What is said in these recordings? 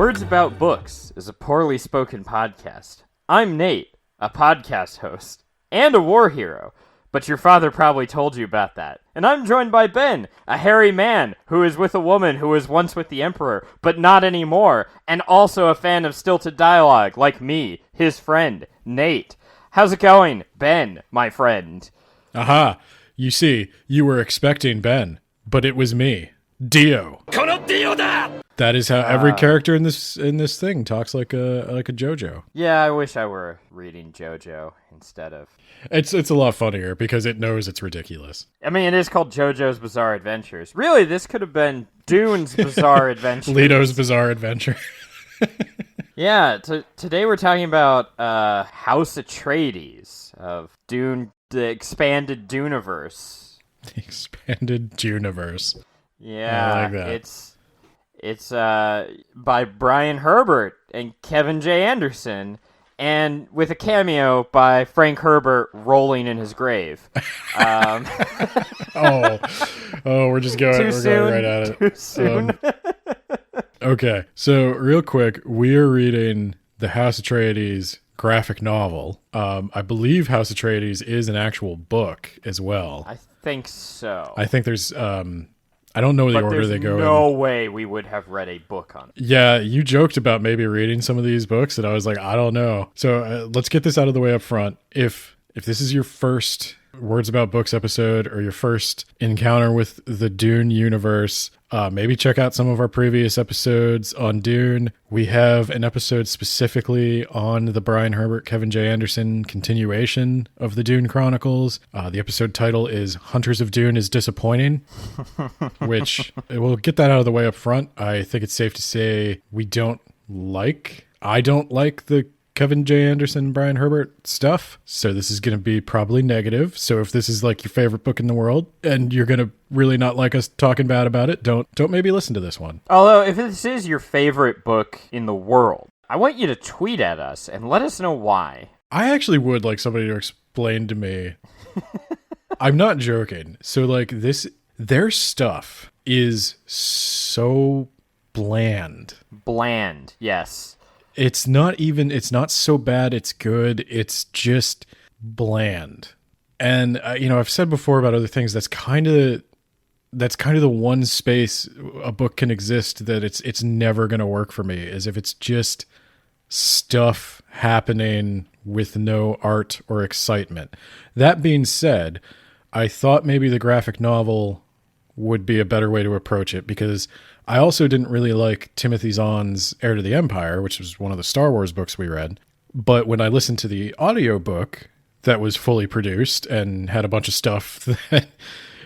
Words About Books is a poorly spoken podcast. I'm Nate, a podcast host, and a war hero, but your father probably told you about that. And I'm joined by Ben, a hairy man who is with a woman who was once with the Emperor, but not anymore, and also a fan of stilted dialogue, like me, his friend, Nate. How's it going, Ben, my friend? Aha, you see, you were expecting Ben, but it was me, Dio. That is how every character in this thing talks like a JoJo. Yeah, I wish I were reading JoJo instead of... It's a lot funnier because it knows it's ridiculous. I mean, it is called JoJo's Bizarre Adventures. Really, this could have been Dune's Bizarre Adventures. Leto's Bizarre Adventure. Yeah, today we're talking about House Atreides of Dune, the expanded Duneverse. The expanded Duneverse. Yeah, I like that. It's by Brian Herbert and Kevin J. Anderson, and with a cameo by Frank Herbert rolling in his grave. Oh, we're just going. Too we're soon. Going right at it. Too soon. Okay, so real quick, we are reading the House Atreides graphic novel. I believe House Atreides is an actual book as well. I think so. I think there's. I don't know the order they go in. There's no way we would have read a book on it. Yeah, you joked about maybe reading some of these books, and I was like, I don't know. So let's get this out of the way up front. If this is your first Words About Books episode or your first encounter with the Dune universe, maybe check out some of our previous episodes on Dune. We have an episode specifically on the Brian Herbert, Kevin J. Anderson continuation of the Dune Chronicles. The episode title is Hunters of Dune is Disappointing, which we'll get that out of the way up front. I think it's safe to say I don't like the Kevin J. Anderson, Brian Herbert stuff. So this is going to be probably negative. So if this is like your favorite book in the world and you're going to really not like us talking bad about it, don't maybe listen to this one. Although if this is your favorite book in the world, I want you to tweet at us and let us know why. I actually would like somebody to explain to me. I'm not joking. So like their stuff is so bland. Bland, yes. It's not so bad it's good. It's just bland. And, I've said before about other things, that's kind of the one space a book can exist that it's never going to work for me, is if it's just stuff happening with no art or excitement. That being said, I thought maybe the graphic novel would be a better way to approach it, because I also didn't really like Timothy Zahn's Heir to the Empire, which was one of the Star Wars books we read. But when I listened to the audiobook that was fully produced and had a bunch of stuff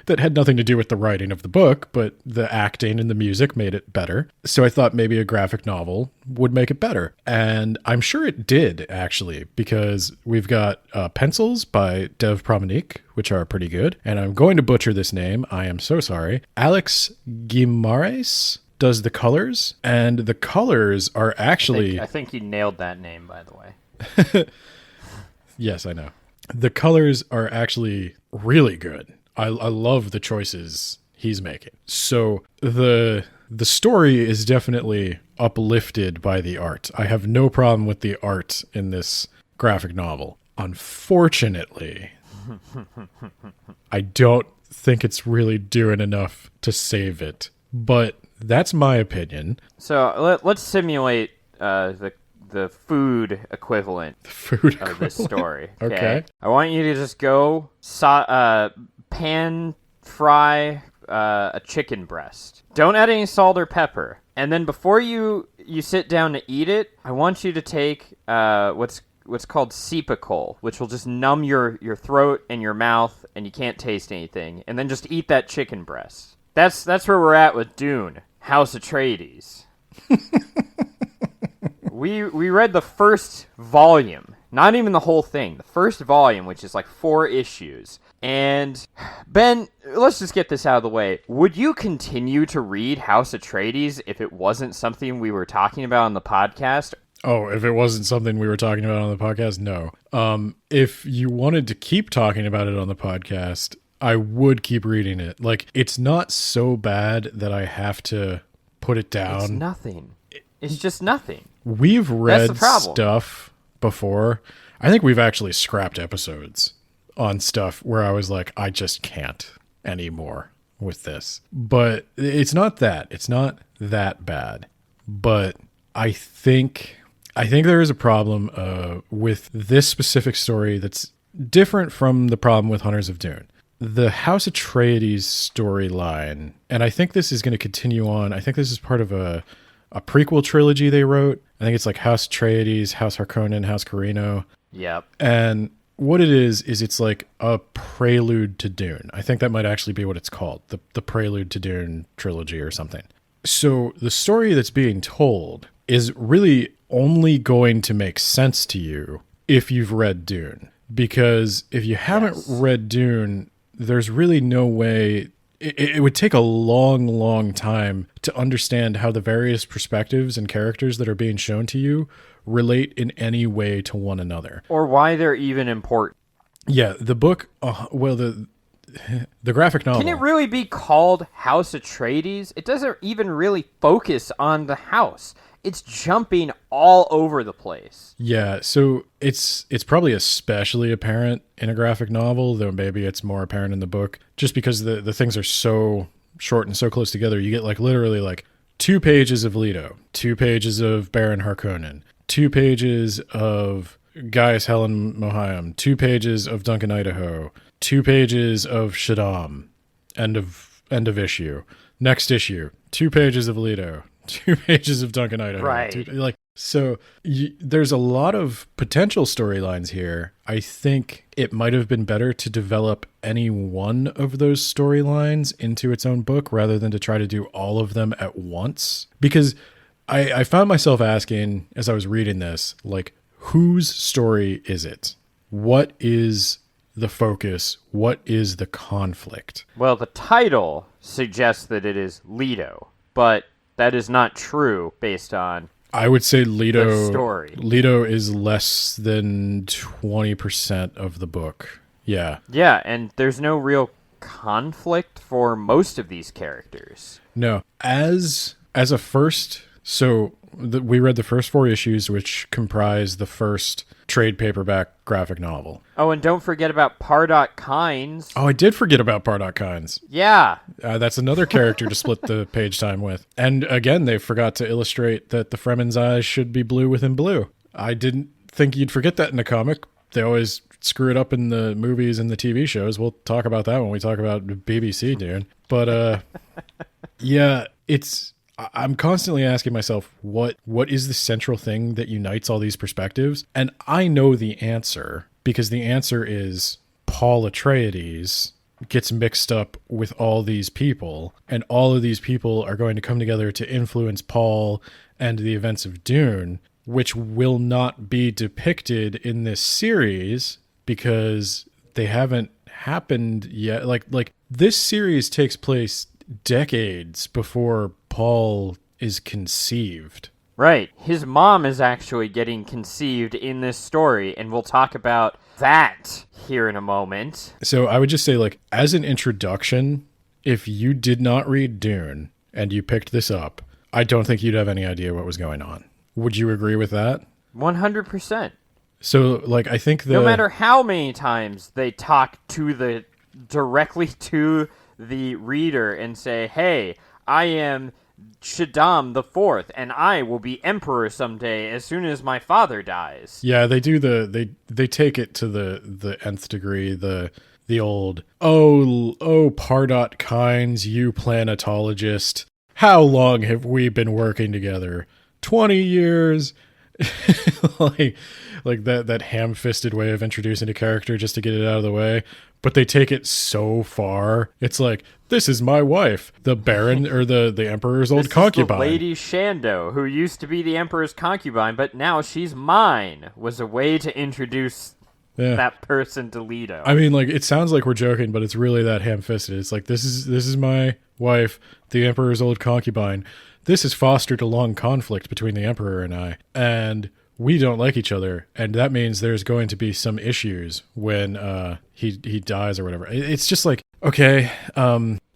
that had nothing to do with the writing of the book, but the acting and the music made it better. So I thought maybe a graphic novel would make it better. And I'm sure it did, actually, because we've got pencils by Dev Pramanik, which are pretty good. And I'm going to butcher this name. I am so sorry. Alex Guimarães does the colors, and the colors are actually... I think you nailed that name, by the way. Yes, I know. The colors are actually really good. I love the choices he's making. So the story is definitely uplifted by the art. I have no problem with the art in this graphic novel. Unfortunately, I don't think it's really doing enough to save it. But that's my opinion. So let's simulate the food equivalent of this story. Okay. I want you to just go pan fry a chicken breast. Don't add any salt or pepper. And then before you sit down to eat it, I want you to take what's called Cepacol, which will just numb your throat and your mouth, and you can't taste anything. And then just eat that chicken breast. That's where we're at with Dune, House Atreides. We read the first volume, not even the whole thing. The first volume, which is like 4 issues. And Ben, let's just get this out of the way. Would you continue to read House Atreides if it wasn't something we were talking about on the podcast? Oh, if it wasn't something we were talking about on the podcast, no. If you wanted to keep talking about it on the podcast, I would keep reading it. Like, it's not so bad that I have to put it down. It's nothing. is just nothing. We've That's read the problem. stuff before. I think we've actually scrapped episodes on stuff where I was like, I just can't anymore with this. But it's not that. It's not that bad. But I think there is a problem with this specific story that's different from the problem with Hunters of Dune. The House Atreides storyline, and I think this is going to continue on. I think this is part of a prequel trilogy they wrote. I think it's like House Atreides, House Harkonnen, House Carino. Yep. And what it is it's like a prelude to Dune. I think that might actually be what it's called, the Prelude to Dune trilogy or something. So the story that's being told is really only going to make sense to you if you've read Dune. Because if you haven't read Dune, there's really no way. It would take a long, long time to understand how the various perspectives and characters that are being shown to you relate in any way to one another. Or why they're even important. Yeah, the book, the graphic novel. Can it really be called House Atreides? It doesn't even really focus on the house. It's jumping all over the place. Yeah, so it's probably especially apparent in a graphic novel, though maybe it's more apparent in the book, just because the things are so short and so close together. You get like literally like 2 pages of Leto, 2 pages of Baron Harkonnen, 2 pages of Gaius Helen Mohiam, 2 pages of Duncan Idaho, 2 pages of Shaddam, end of issue. Next issue, 2 pages of Leto, 2 pages of Duncan Idaho. Right. There's a lot of potential storylines here. I think it might have been better to develop any one of those storylines into its own book rather than to try to do all of them at once. Because I found myself asking as I was reading this, like, whose story is it? What is the focus? What is the conflict? Well, the title suggests that it is Leto, but that is not true based on I would say the story. Leto is less than 20% of the book. Yeah. Yeah, and there's no real conflict for most of these characters. No. As a first, we read the first 4 issues, which comprise the first trade paperback graphic novel. Oh, and don't forget about Pardot Kynes. Oh, I did forget about Pardot Kynes. Yeah. That's another character to split the page time with. And again, they forgot to illustrate that the Fremen's eyes should be blue within blue. I didn't think you'd forget that in a comic. They always screw it up in the movies and the TV shows. We'll talk about that when we talk about BBC, Dune. But yeah, I'm constantly asking myself, what is the central thing that unites all these perspectives? And I know the answer, because the answer is Paul Atreides gets mixed up with all these people, and all of these people are going to come together to influence Paul and the events of Dune, which will not be depicted in this series because they haven't happened yet. Like this series takes place decades before Paul is conceived. Right. His mom is actually getting conceived in this story, and we'll talk about that here in a moment. So I would just say, like, as an introduction, if you did not read Dune and you picked this up, I don't think you'd have any idea what was going on. Would you agree with that? 100%. So, like, I think No matter how many times they talk directly to the reader and say, hey, I am Shaddam the Fourth, and I will be emperor someday as soon as my father dies. Yeah, they do they take it to the nth degree, the old, oh, Pardot Kynes, you planetologist, how long have we been working together? 20 years. like that ham-fisted way of introducing a character just to get it out of the way. But they take it so far. It's like, this is my wife, the Baron, or the Emperor's old concubine. This is the Lady Shando, who used to be the Emperor's concubine, but now she's mine, was a way to introduce that person to Leto. I mean, like, it sounds like we're joking, but it's really that ham-fisted. It's like, this is my wife, the Emperor's old concubine. This has fostered a long conflict between the Emperor and I, and we don't like each other, and that means there's going to be some issues when he dies or whatever. It's just like, okay,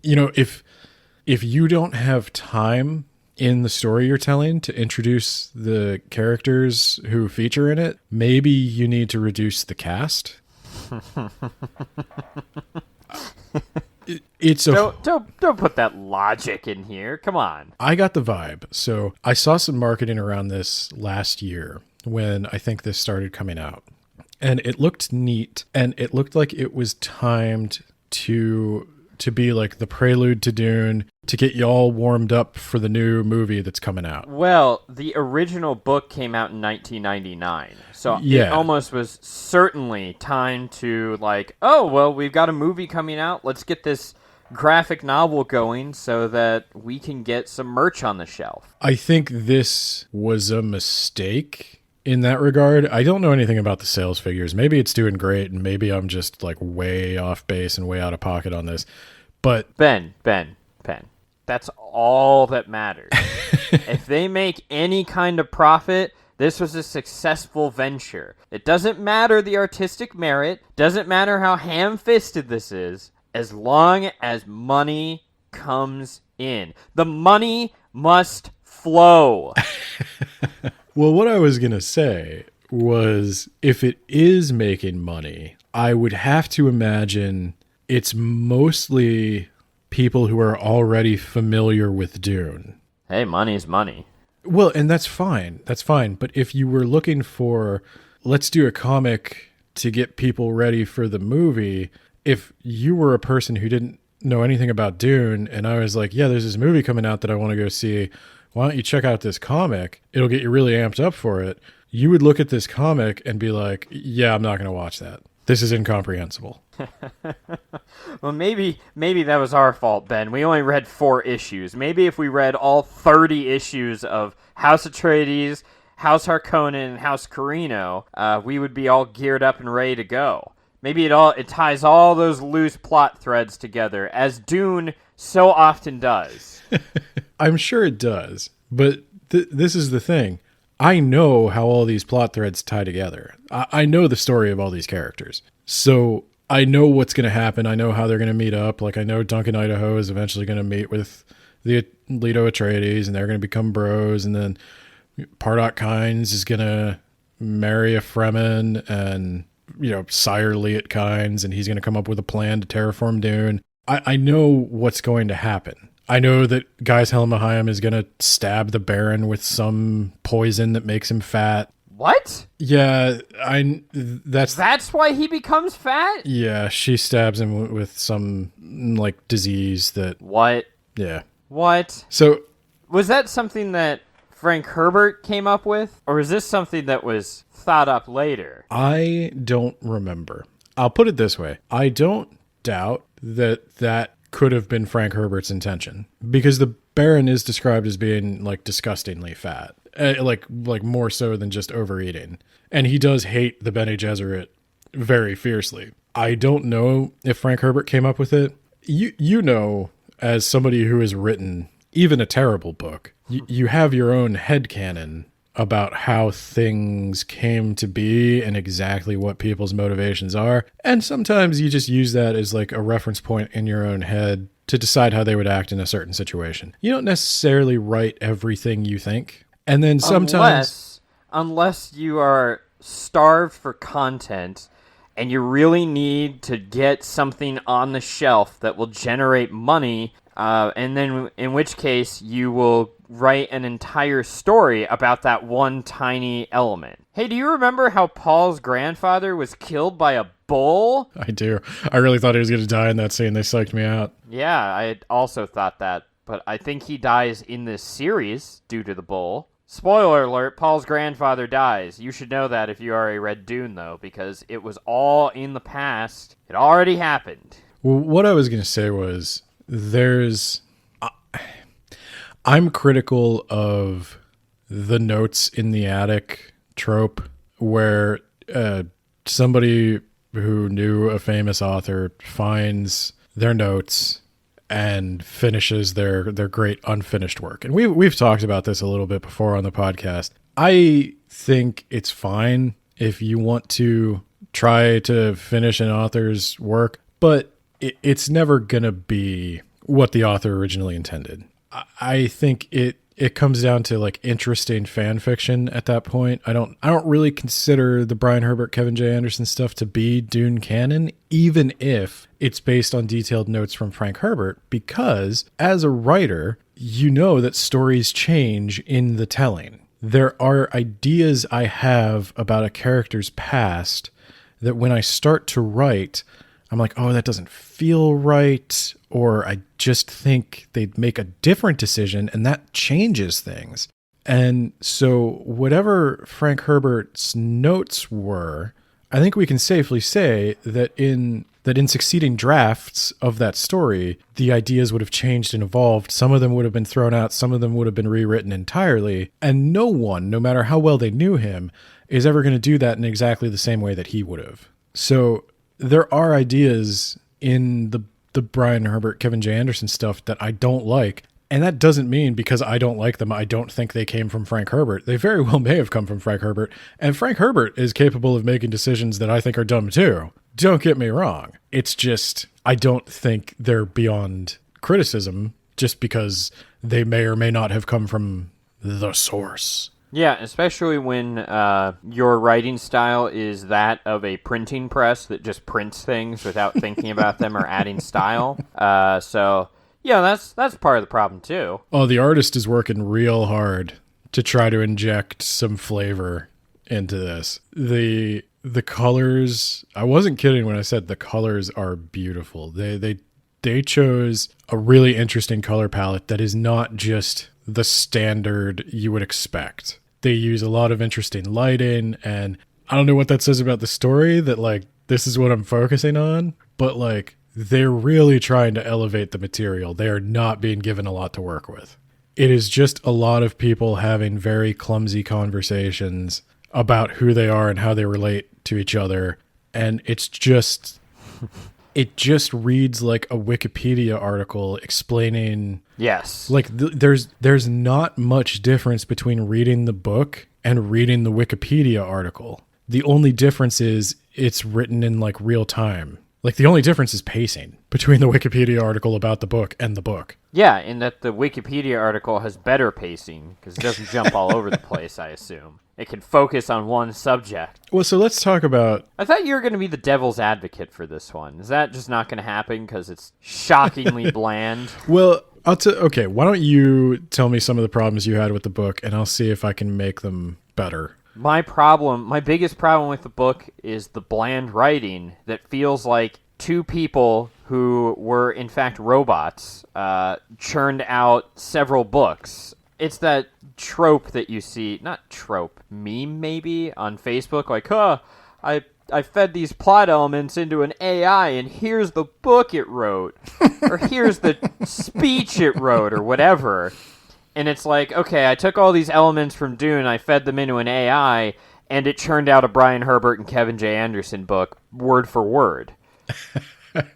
if you don't have time in the story you're telling to introduce the characters who feature in it, maybe you need to reduce the cast. Don't put that logic in here. Come on. I got the vibe. So I saw some marketing around this last year when I think this started coming out. And it looked neat, and it looked like it was timed to be like the prelude to Dune, to get y'all warmed up for the new movie that's coming out. Well, the original book came out in 1999, so yeah. It almost was certainly time to like, oh, well, we've got a movie coming out. Let's get this graphic novel going so that we can get some merch on the shelf. I think this was a mistake in that regard. I don't know anything about the sales figures. Maybe it's doing great, and maybe I'm just like way off base and way out of pocket on this. But Ben, that's all that matters. If they make any kind of profit, this was a successful venture. It doesn't matter the artistic merit, doesn't matter how ham-fisted this is, as long as money comes in. The money must flow. Well, what I was going to say was, if it is making money, I would have to imagine it's mostly people who are already familiar with Dune. Hey, money's money. Well, and that's fine. That's fine. But if you were looking for, let's do a comic to get people ready for the movie, if you were a person who didn't know anything about Dune, and I was like, yeah, there's this movie coming out that I want to go see, why don't you check out this comic? It'll get you really amped up for it. You would look at this comic and be like, yeah, I'm not going to watch that. This is incomprehensible. Well, maybe that was our fault, Ben. We only read 4 issues. Maybe if we read all 30 issues of House Atreides, House Harkonnen, and House Carino, we would be all geared up and ready to go. Maybe it ties all those loose plot threads together, as Dune so often does. I'm sure it does, but this is the thing. I know how all these plot threads tie together. I know the story of all these characters. So I know what's going to happen. I know how they're going to meet up. Like, I know Duncan Idaho is eventually going to meet with the Leto Atreides, and they're going to become bros. And then Pardot Kynes is going to marry a Fremen, and, sire Liet Kynes, and he's going to come up with a plan to terraform Dune. I know what's going to happen. I know that Gaius Helmahayim is going to stab the Baron with some poison that makes him fat. What? Yeah, that's why he becomes fat? Yeah, she stabs him with some, disease that... What? Yeah. What? So... Was that something that Frank Herbert came up with? Or is this something that was thought up later? I don't remember. I'll put it this way. I don't doubt that could have been Frank Herbert's intention, because the Baron is described as being disgustingly fat, like more so than just overeating, and he does hate the Bene Gesserit very fiercely. I don't know if Frank Herbert came up with it. As somebody who has written even a terrible book, you have your own headcanon about how things came to be and exactly what people's motivations are. And sometimes you just use that as a reference point in your own head to decide how they would act in a certain situation. You don't necessarily write everything you think. And then sometimes... Unless you are starved for content and you really need to get something on the shelf that will generate money, and then in which case you will write an entire story about that one tiny element. Hey, do you remember how Paul's grandfather was killed by a bull? I do. I really thought he was going to die in that scene. They psyched me out. Yeah, I also thought that, but I think he dies in this series due to the bull. Spoiler alert, Paul's grandfather dies. You should know that if you already read Dune, though, because it was all in the past. It already happened. Well, what I was going to say was, I'm critical of the notes in the attic trope, where somebody who knew a famous author finds their notes and finishes their great unfinished work. And we've talked about this a little bit before on the podcast. I think it's fine if you want to try to finish an author's work, but it's never going to be what the author originally intended. I think it it comes down to like interesting fan fiction at that point. I don't really consider the Brian Herbert, Kevin J. Anderson stuff to be Dune canon, even if it's based on detailed notes from Frank Herbert, because as a writer, you know that stories change in the telling. There are ideas I have about a character's past that when I start to write, I'm like, oh, that doesn't feel right, or I just think they'd make a different decision, and that changes things. And so whatever Frank Herbert's notes were, I think we can safely say that in succeeding drafts of that story, the ideas would have changed and evolved. Some of them would have been thrown out, some of them would have been rewritten entirely, and no one, no matter how well they knew him, is ever going to do that in exactly the same way that he would have. So there are ideas in the Brian Herbert, Kevin J. Anderson stuff that I don't like. And that doesn't mean because I don't like them, I don't think they came from Frank Herbert. They very well may have come from Frank Herbert. And Frank Herbert is capable of making decisions that I think are dumb too. Don't get me wrong. It's just, I don't think they're beyond criticism just because they may or may not have come from the source. Yeah, especially when your writing style is that of a printing press that just prints things without thinking about them or adding style. So, yeah, that's part of the problem, too. Oh, the artist is working real hard to try to inject some flavor into this. The colors, I wasn't kidding when I said the colors are beautiful. They chose a really interesting color palette that is not just the standard you would expect. They use a lot of interesting lighting, and I don't know what that says about the story, that like this is what I'm focusing on, but like they're really trying to elevate the material. They are not being given a lot to work with. It is just a lot of people having very clumsy conversations about who they are and how they relate to each other, and it's just it just reads like a Wikipedia article explaining. Yes. Like there's not much difference between reading the book and reading the Wikipedia article. The only difference is it's written in like real time. Like the only difference is pacing between the Wikipedia article about the book and the book. Yeah, in that the Wikipedia article has better pacing because it doesn't jump all over the place, I assume. It can focus on one subject. Well, so let's talk about... I thought you were going to be the devil's advocate for this one. Is that just not going to happen because it's shockingly bland? Well, okay, why don't you tell me some of the problems you had with the book, and I'll see if I can make them better. My biggest problem with the book is the bland writing that feels like two people who were, in fact, robots churned out several books. It's that trope that you see, not trope, meme maybe, on Facebook, like, I fed these plot elements into an AI, and here's the book it wrote, or here's the speech it wrote, or whatever. And it's like, okay, I took all these elements from Dune, I fed them into an AI, and it churned out a Brian Herbert and Kevin J. Anderson book, word for word.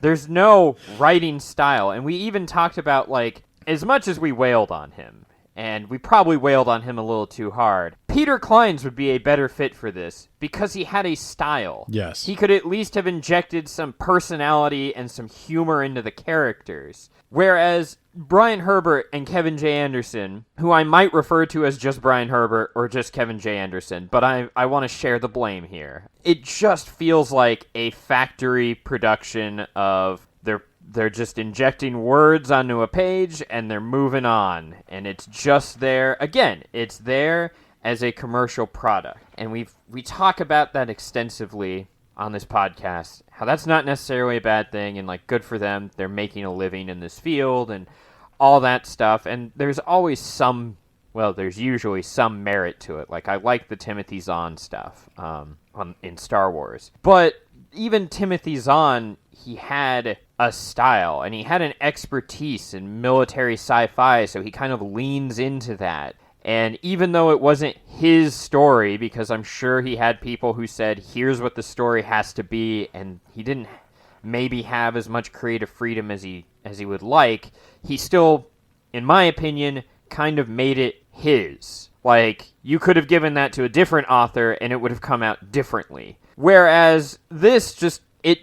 There's no writing style, and we even talked about, like, as much as we wailed on him, and we probably wailed on him a little too hard, Peter Clines would be a better fit for this, because he had a style. Yes. He could at least have injected some personality and some humor into the characters. Whereas Brian Herbert and Kevin J. Anderson, who I might refer to as just Brian Herbert or just Kevin J. Anderson, but I want to share the blame here. It just feels like a factory production of they're just injecting words onto a page and they're moving on. And it's just there. Again, it's there as a commercial product. And we talk about that extensively on this podcast, how that's not necessarily a bad thing, and like good for them, they're making a living in this field and all that stuff. And there's usually some merit to it. Like I like the Timothy Zahn stuff in Star Wars, but even Timothy Zahn, he had a style and he had an expertise in military sci-fi, so he kind of leans into that. And even though it wasn't his story, because I'm sure he had people who said, here's what the story has to be, and he didn't maybe have as much creative freedom as he would like, he still, in my opinion, kind of made it his. Like, you could have given that to a different author and it would have come out differently. Whereas this just, it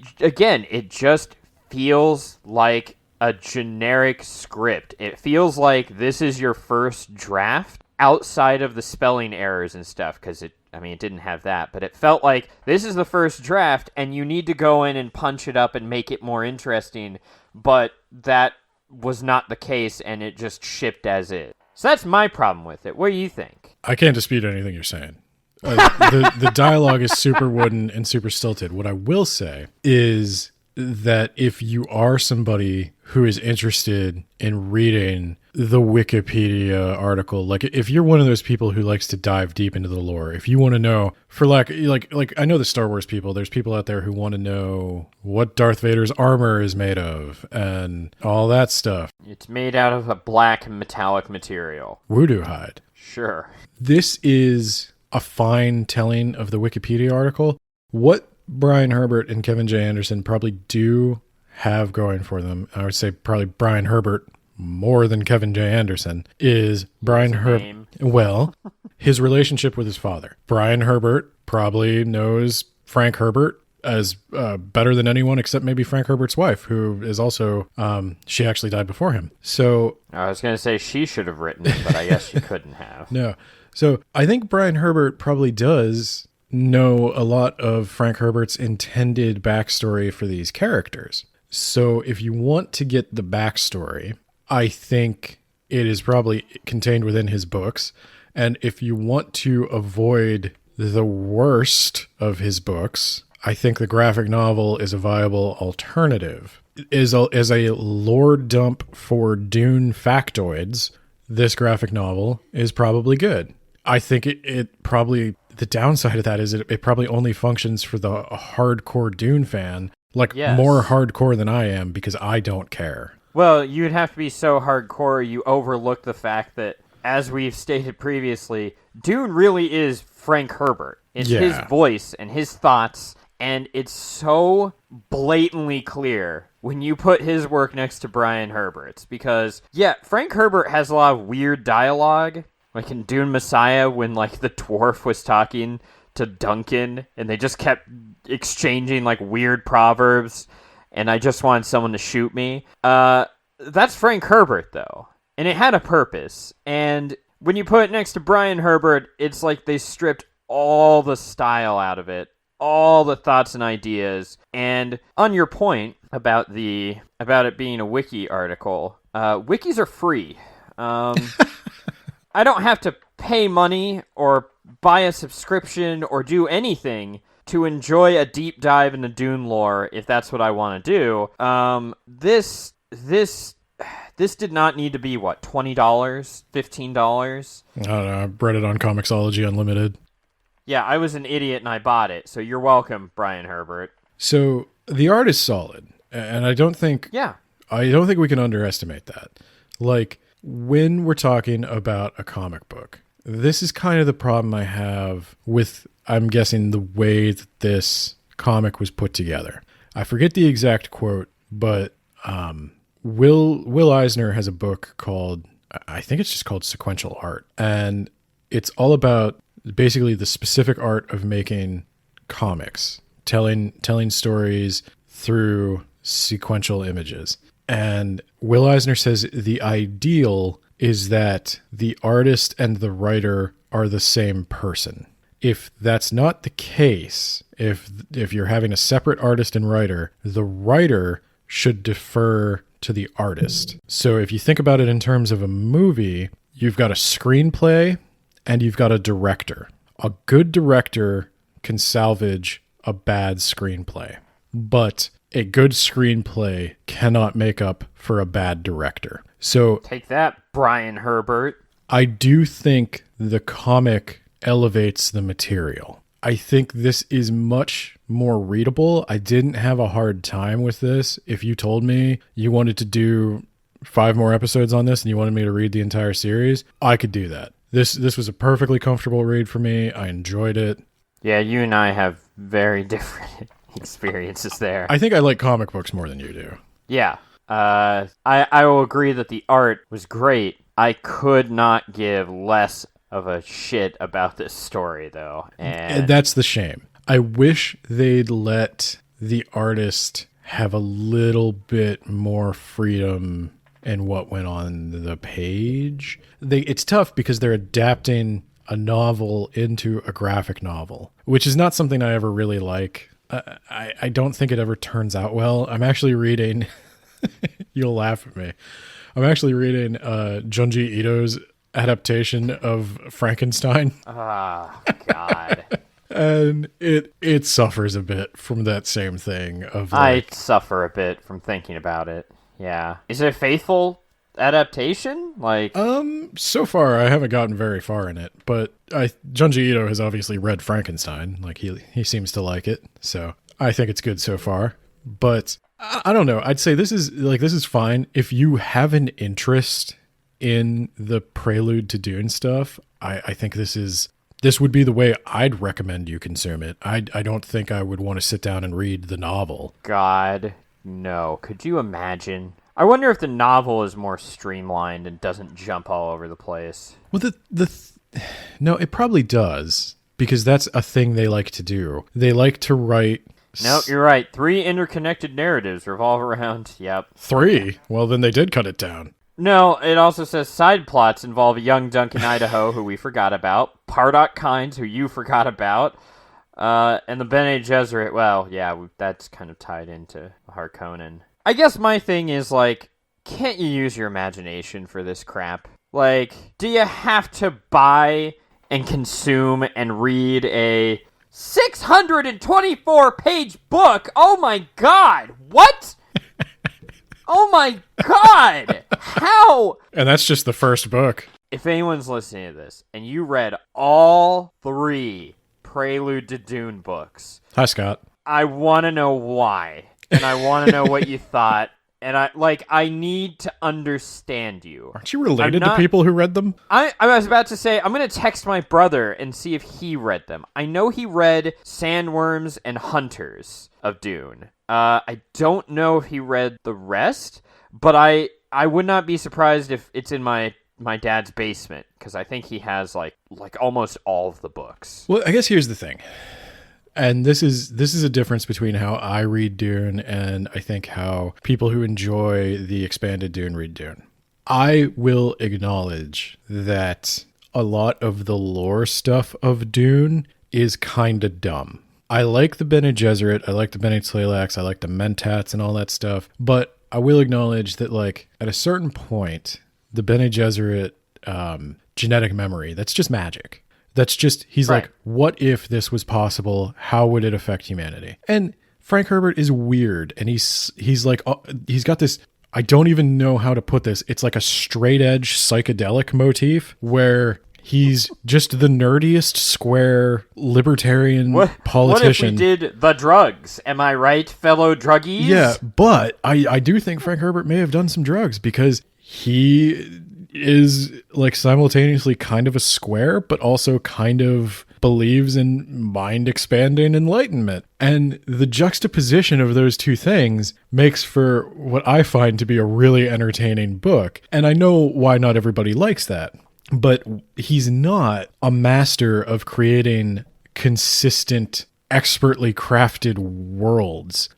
just feels like a generic script. It feels like this is your first draft outside of the spelling errors and stuff, because it didn't have that, but it felt like this is the first draft and you need to go in and punch it up and make it more interesting, but that was not the case and it just shipped as is. So that's my problem with it. What do you think? I can't dispute anything you're saying. The dialogue is super wooden and super stilted. What I will say is that if you are somebody who is interested in reading the Wikipedia article, like if you're one of those people who likes to dive deep into the lore, if you want to know, for like I know the Star Wars people, there's people out there who want to know what Darth Vader's armor is made of and all that stuff. It's made out of a black metallic material. Voodoo hide. Sure. This is a fine telling of the Wikipedia article. What Brian Herbert and Kevin J. Anderson probably do have going for them, I would say probably Brian Herbert more than Kevin J. Anderson, is Brian Herbert. Well, his relationship with his father. Brian Herbert probably knows Frank Herbert as better than anyone except maybe Frank Herbert's wife, who is also, she actually died before him. So I was going to say she should have written it, but I guess she couldn't have. No. So I think Brian Herbert probably does know a lot of Frank Herbert's intended backstory for these characters. So if you want to get the backstory, I think it is probably contained within his books. And if you want to avoid the worst of his books, I think the graphic novel is a viable alternative. As a lore dump for Dune factoids, this graphic novel is probably good. I think it probably, the downside of that is it probably only functions for the hardcore Dune fan, more hardcore than I am, because I don't care. Well, you'd have to be so hardcore you overlook the fact that, as we've stated previously, Dune really is Frank Herbert. It's his voice and his thoughts, and it's so blatantly clear when you put his work next to Brian Herbert's, because, Frank Herbert has a lot of weird dialogue, like in Dune Messiah when, the dwarf was talking to Duncan, and they just kept exchanging, weird proverbs, and I just wanted someone to shoot me. That's Frank Herbert, though, and it had a purpose, and when you put it next to Brian Herbert, it's like they stripped all the style out of it, all the thoughts and ideas. And on your point about it being a wiki article, wikis are free. I don't have to pay money or buy a subscription or do anything to enjoy a deep dive into Dune lore if that's what I want to do. This did not need to be, $20, $15? I don't know. I read it on Comixology Unlimited. Yeah, I was an idiot and I bought it, so you're welcome, Brian Herbert. So the art is solid, and I don't think we can underestimate that. When we're talking about a comic book, this is kind of the problem I have with, I'm guessing, the way that this comic was put together. I forget the exact quote, but Will Eisner has a book called, I think it's just called Sequential Art, and it's all about basically the specific art of making comics, telling stories through sequential images. And Will Eisner says the ideal is that the artist and the writer are the same person. If that's not the case, if you're having a separate artist and writer, the writer should defer to the artist. So if you think about it in terms of a movie, you've got a screenplay and you've got a director. A good director can salvage a bad screenplay, but a good screenplay cannot make up for a bad director. So take that, Brian Herbert. I do think the comic elevates the material. I think this is much more readable. I didn't have a hard time with this. If you told me you wanted to do 5 more episodes on this and you wanted me to read the entire series, I could do that. This was a perfectly comfortable read for me. I enjoyed it. Yeah, you and I have very different experiences there. I think I like comic books more than you do. Yeah. I will agree that the art was great. I could not give less of a shit about this story, though. And that's the shame. I wish they'd let the artist have a little bit more freedom in what went on the page. It's tough because they're adapting a novel into a graphic novel, which is not something I ever really like. I don't think it ever turns out well. I'm actually reading, you'll laugh at me. I'm actually reading Junji Ito's adaptation of Frankenstein. Oh, God. And it suffers a bit from that same thing of I suffer a bit from thinking about it. Yeah. Is it a faithful adaptation? So far I haven't gotten very far in it, but Junji Ito has obviously read Frankenstein. Like he seems to like it, so I think it's good so far. But I don't know. I'd say this is fine if you have an interest in the prelude to Dune stuff. I think this would be the way I'd recommend you consume it. I don't think I would want to sit down and read the novel. God, no. Could you imagine? I wonder if the novel is more streamlined and doesn't jump all over the place. Well, no, it probably does, because that's a thing they like to do. They like to write... No, you're right. 3 interconnected narratives revolve around... Yep. 3? Well, then they did cut it down. No, it also says side plots involve a young Duncan Idaho, who we forgot about, Pardok Kynes, who you forgot about, and the Bene Gesserit. Well, yeah, that's kind of tied into Harkonnen. I guess my thing is, can't you use your imagination for this crap? Do you have to buy and consume and read a 624-page book? Oh my God! What? Oh my God! How? And that's just the first book. If anyone's listening to this and you read all 3 Prelude to Dune books... Hi, Scott. I want to know why. And I want to know what you thought. And I need to understand you. Aren't you related to people who read them? I was about to say, I'm going to text my brother and see if he read them. I know he read Sandworms and Hunters of Dune. I don't know if he read the rest, but I would not be surprised if it's in my dad's basement, because I think he has like almost all of the books. Well, I guess here's the thing. And this is a difference between how I read Dune and I think how people who enjoy the expanded Dune read Dune. I will acknowledge that a lot of the lore stuff of Dune is kind of dumb. I like the Bene Gesserit, I like the Bene Tleilax, I like the Mentats and all that stuff, but I will acknowledge that at a certain point, the Bene Gesserit genetic memory, that's just magic. That's just, he's right. Like, what if this was possible? How would it affect humanity? And Frank Herbert is weird. And he's got this, I don't even know how to put this. It's like a straight edge psychedelic motif where he's just the nerdiest square libertarian politician. What if we did the drugs? Am I right, fellow druggies? Yeah, but I do think Frank Herbert may have done some drugs, because he is simultaneously kind of a square, but also kind of believes in mind expanding enlightenment. And the juxtaposition of those two things makes for what I find to be a really entertaining book. And I know why not everybody likes that, but he's not a master of creating consistent, expertly crafted worlds.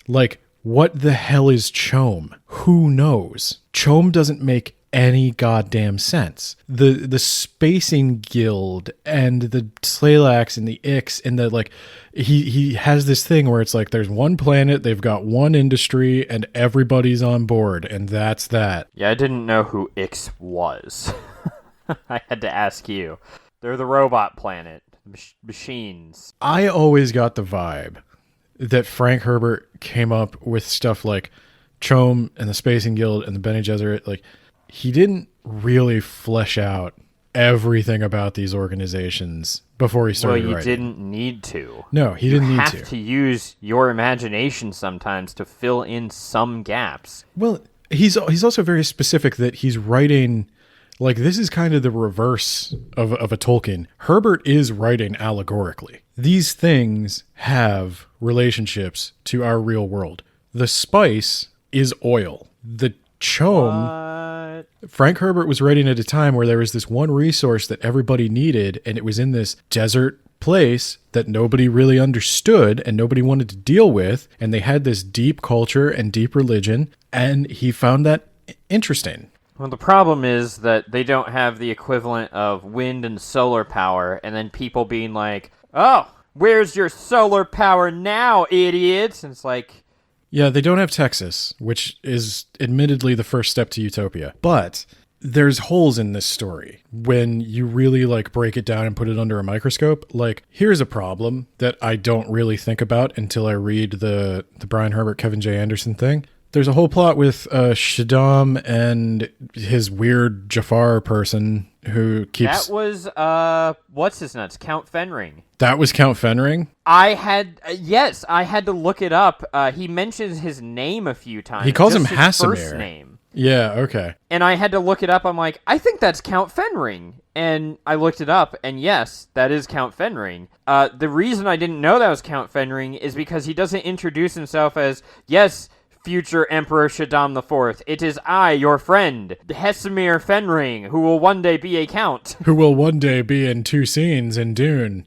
What the hell is Chom? Who knows? Chom doesn't make any goddamn sense. The Spacing Guild and the Tleilax and the Ix and he has this thing where it's there's one planet, they've got one industry, and everybody's on board, and that's that. Yeah, I didn't know who Ix was. I had to ask you. They're the robot planet. Machines. I always got the vibe that Frank Herbert came up with stuff like Chom and the Spacing Guild and the Bene Gesserit. He didn't really flesh out everything about these organizations before he started writing. Well, you didn't need to. No, he didn't need to. You have to use your imagination sometimes to fill in some gaps. Well, he's also very specific that he's writing... this is kind of the reverse of a Tolkien. Herbert is writing allegorically. These things have relationships to our real world. The spice is oil. The Chom... Frank Herbert was writing at a time where there was this one resource that everybody needed, and it was in this desert place that nobody really understood and nobody wanted to deal with, and they had this deep culture and deep religion, and he found that interesting. Well, the problem is that they don't have the equivalent of wind and solar power, and then people being like, oh, where's your solar power now, idiots? And it's like... Yeah, they don't have Texas, which is admittedly the first step to utopia. But there's holes in this story when you really like break it down and put it under a microscope. Like, here's a problem that I don't really think about until I read the Brian Herbert, Kevin J. Anderson thing. There's a whole plot with Shaddam and his weird Jafar person who keeps... That was, what's his nuts? Count Fenring. That was Count Fenring? I had to look it up. He mentions his name a few times. He calls him his Hassimir. First name. Yeah, okay. And I had to look it up. I'm like, I think that's Count Fenring. And I looked it up, and yes, that is Count Fenring. The reason I didn't know that was Count Fenring is because he doesn't introduce himself as, yes, future Emperor Shaddam IV. It is I, your friend, Hesimir Fenring, who will one day be a count. Who will one day be in 2 scenes in Dune.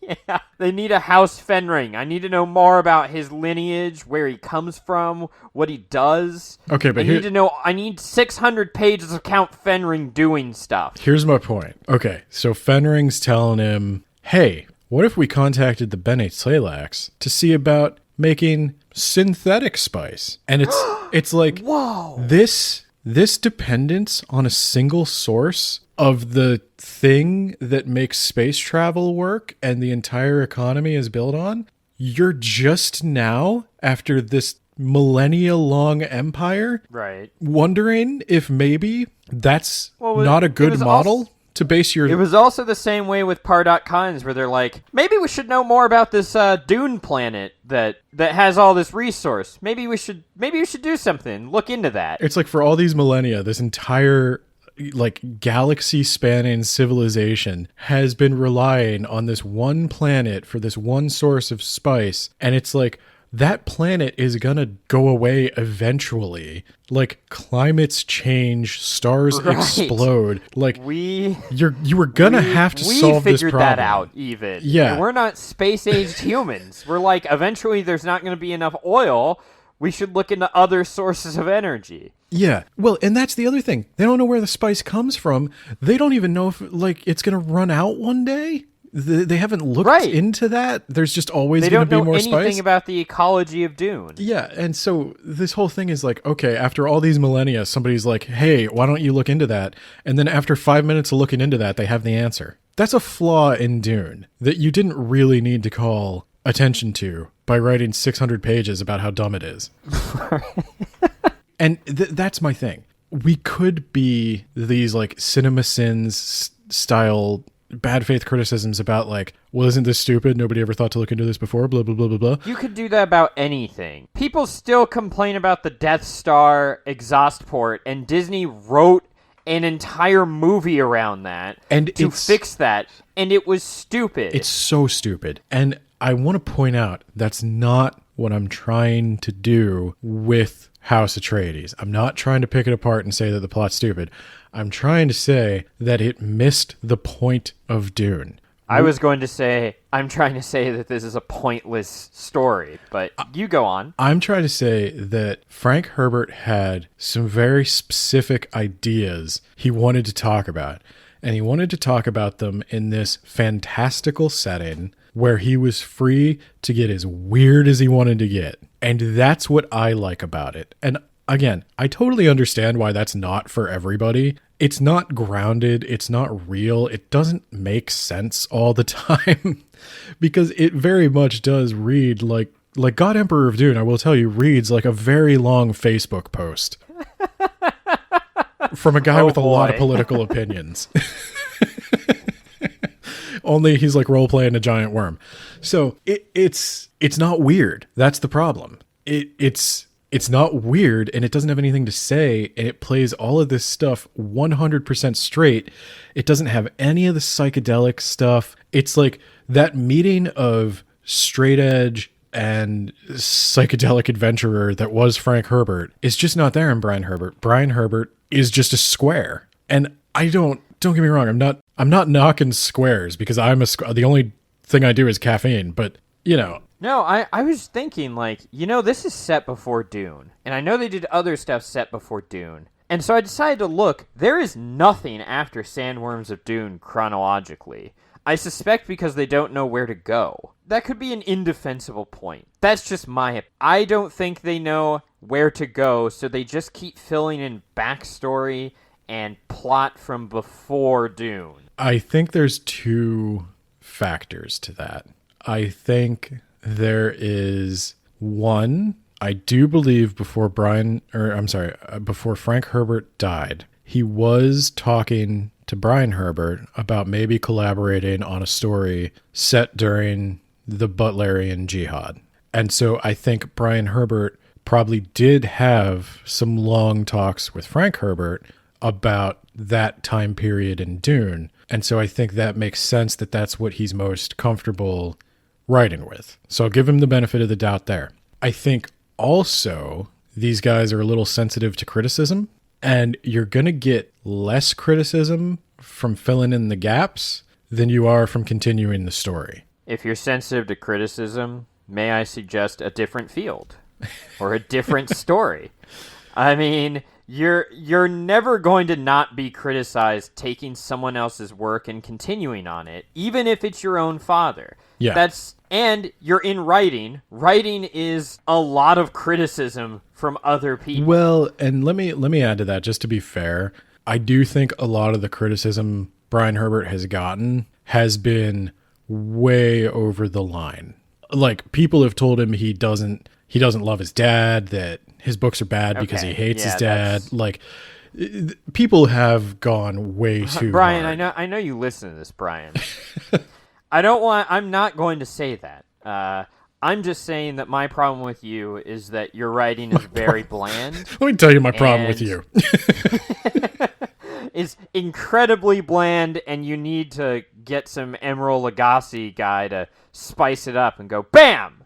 Yeah, they need a House Fenring. I need to know more about his lineage, where he comes from, what he does. Okay, but I need 600 pages of Count Fenring doing stuff. Here's my point. Okay, so Fenring's telling him, hey, what if we contacted the Bene Tleilax to see about making synthetic spice? And it's like, whoa, this dependence on a single source of the thing that makes space travel work and the entire economy is built on, you're just now, after this millennia-long empire, right, wondering if maybe that's not a good model to base your... It was also the same way with Pardot Kynes, where they're like, maybe we should know more about this Dune planet that has all this resource. Maybe we should do something. Look into that. It's like, for all these millennia, this entire like galaxy-spanning civilization has been relying on this one planet for this one source of spice, and it's like, that planet is gonna go away eventually. Like, climates change, stars explode. Like, you were gonna have to solve this problem. We figured that out, even. Yeah. And we're not space-aged humans. We're like, eventually there's not gonna be enough oil. We should look into other sources of energy. Yeah. Well, and that's the other thing. They don't know where the spice comes from. They don't even know if, like, it's gonna run out one day. They haven't looked into that. There's just always going to be more spice. They don't know anything about the ecology of Dune. Yeah, and so this whole thing is like, okay, after all these millennia, somebody's like, hey, why don't you look into that? And then after 5 minutes of looking into that, they have the answer. That's a flaw in Dune that you didn't really need to call attention to by writing 600 pages about how dumb it is. And that's my thing. We could be these like CinemaSins style bad faith criticisms about like, well, isn't this stupid? Nobody ever thought to look into this before, blah, blah, blah, blah, blah. You could do that about anything. People still complain about the Death Star exhaust port, and Disney wrote an entire movie around that to fix that, and it was stupid. It's so stupid. And I want to point out, that's not what I'm trying to do with House Atreides. I'm not trying to pick it apart and say that the plot's stupid. I'm trying to say that it missed the point of Dune. I was going to say, I'm trying to say that this is a pointless story, but you go on. I'm trying to say that Frank Herbert had some very specific ideas he wanted to talk about, and he wanted to talk about them in this fantastical setting where he was free to get as weird as he wanted to get. And that's what I like about it. And again, I totally understand why that's not for everybody. It's not grounded. It's not real. It doesn't make sense all the time because it very much does read like God Emperor of Dune, I will tell you, reads like a very long Facebook post from a guy with a lot of political opinions. Only he's like role-playing a giant worm. So it's not weird. That's the problem. It's not weird, and it doesn't have anything to say, and it plays all of this stuff 100% straight. It doesn't have any of the psychedelic stuff. It's like that meeting of straight edge and psychedelic adventurer that was Frank Herbert is just not there in Brian Herbert. Brian Herbert is just a square. And don't get me wrong, I'm not knocking squares because the only thing I do is caffeine, but you know. No, I was thinking, like, this is set before Dune. And I know they did other stuff set before Dune. And so I decided to look. There is nothing after Sandworms of Dune chronologically. I suspect because they don't know where to go. That could be an indefensible point. That's just I don't think they know where to go, so they just keep filling in backstory and plot from before Dune. I think there's two factors to that. I think there is one. I do believe before Frank Herbert died, he was talking to Brian Herbert about maybe collaborating on a story set during the Butlerian Jihad. And so I think Brian Herbert probably did have some long talks with Frank Herbert about that time period in Dune. And so I think that makes sense that that's what he's most comfortable writing with. So I'll give him the benefit of the doubt there. I think also these guys are a little sensitive to criticism, and you're going to get less criticism from filling in the gaps than you are from continuing the story. If you're sensitive to criticism, may I suggest a different field or a different story? I mean, you're never going to not be criticized taking someone else's work and continuing on it, even if it's your own father. Yeah. And you're in writing. Writing is a lot of criticism from other people. Well, and let me add to that, just to be fair. I do think a lot of the criticism Brian Herbert has gotten has been way over the line. Like, people have told him he doesn't love his dad, that his books are bad because he hates his dad. Like, people have gone way too Brian, hard. I know you listen to this, Brian. I'm not going to say that. I'm just saying that my problem with you is that your writing is very bland. Let me tell you my problem with you. Is incredibly bland, and you need to get some Emeril Lagasse guy to spice it up and go BAM!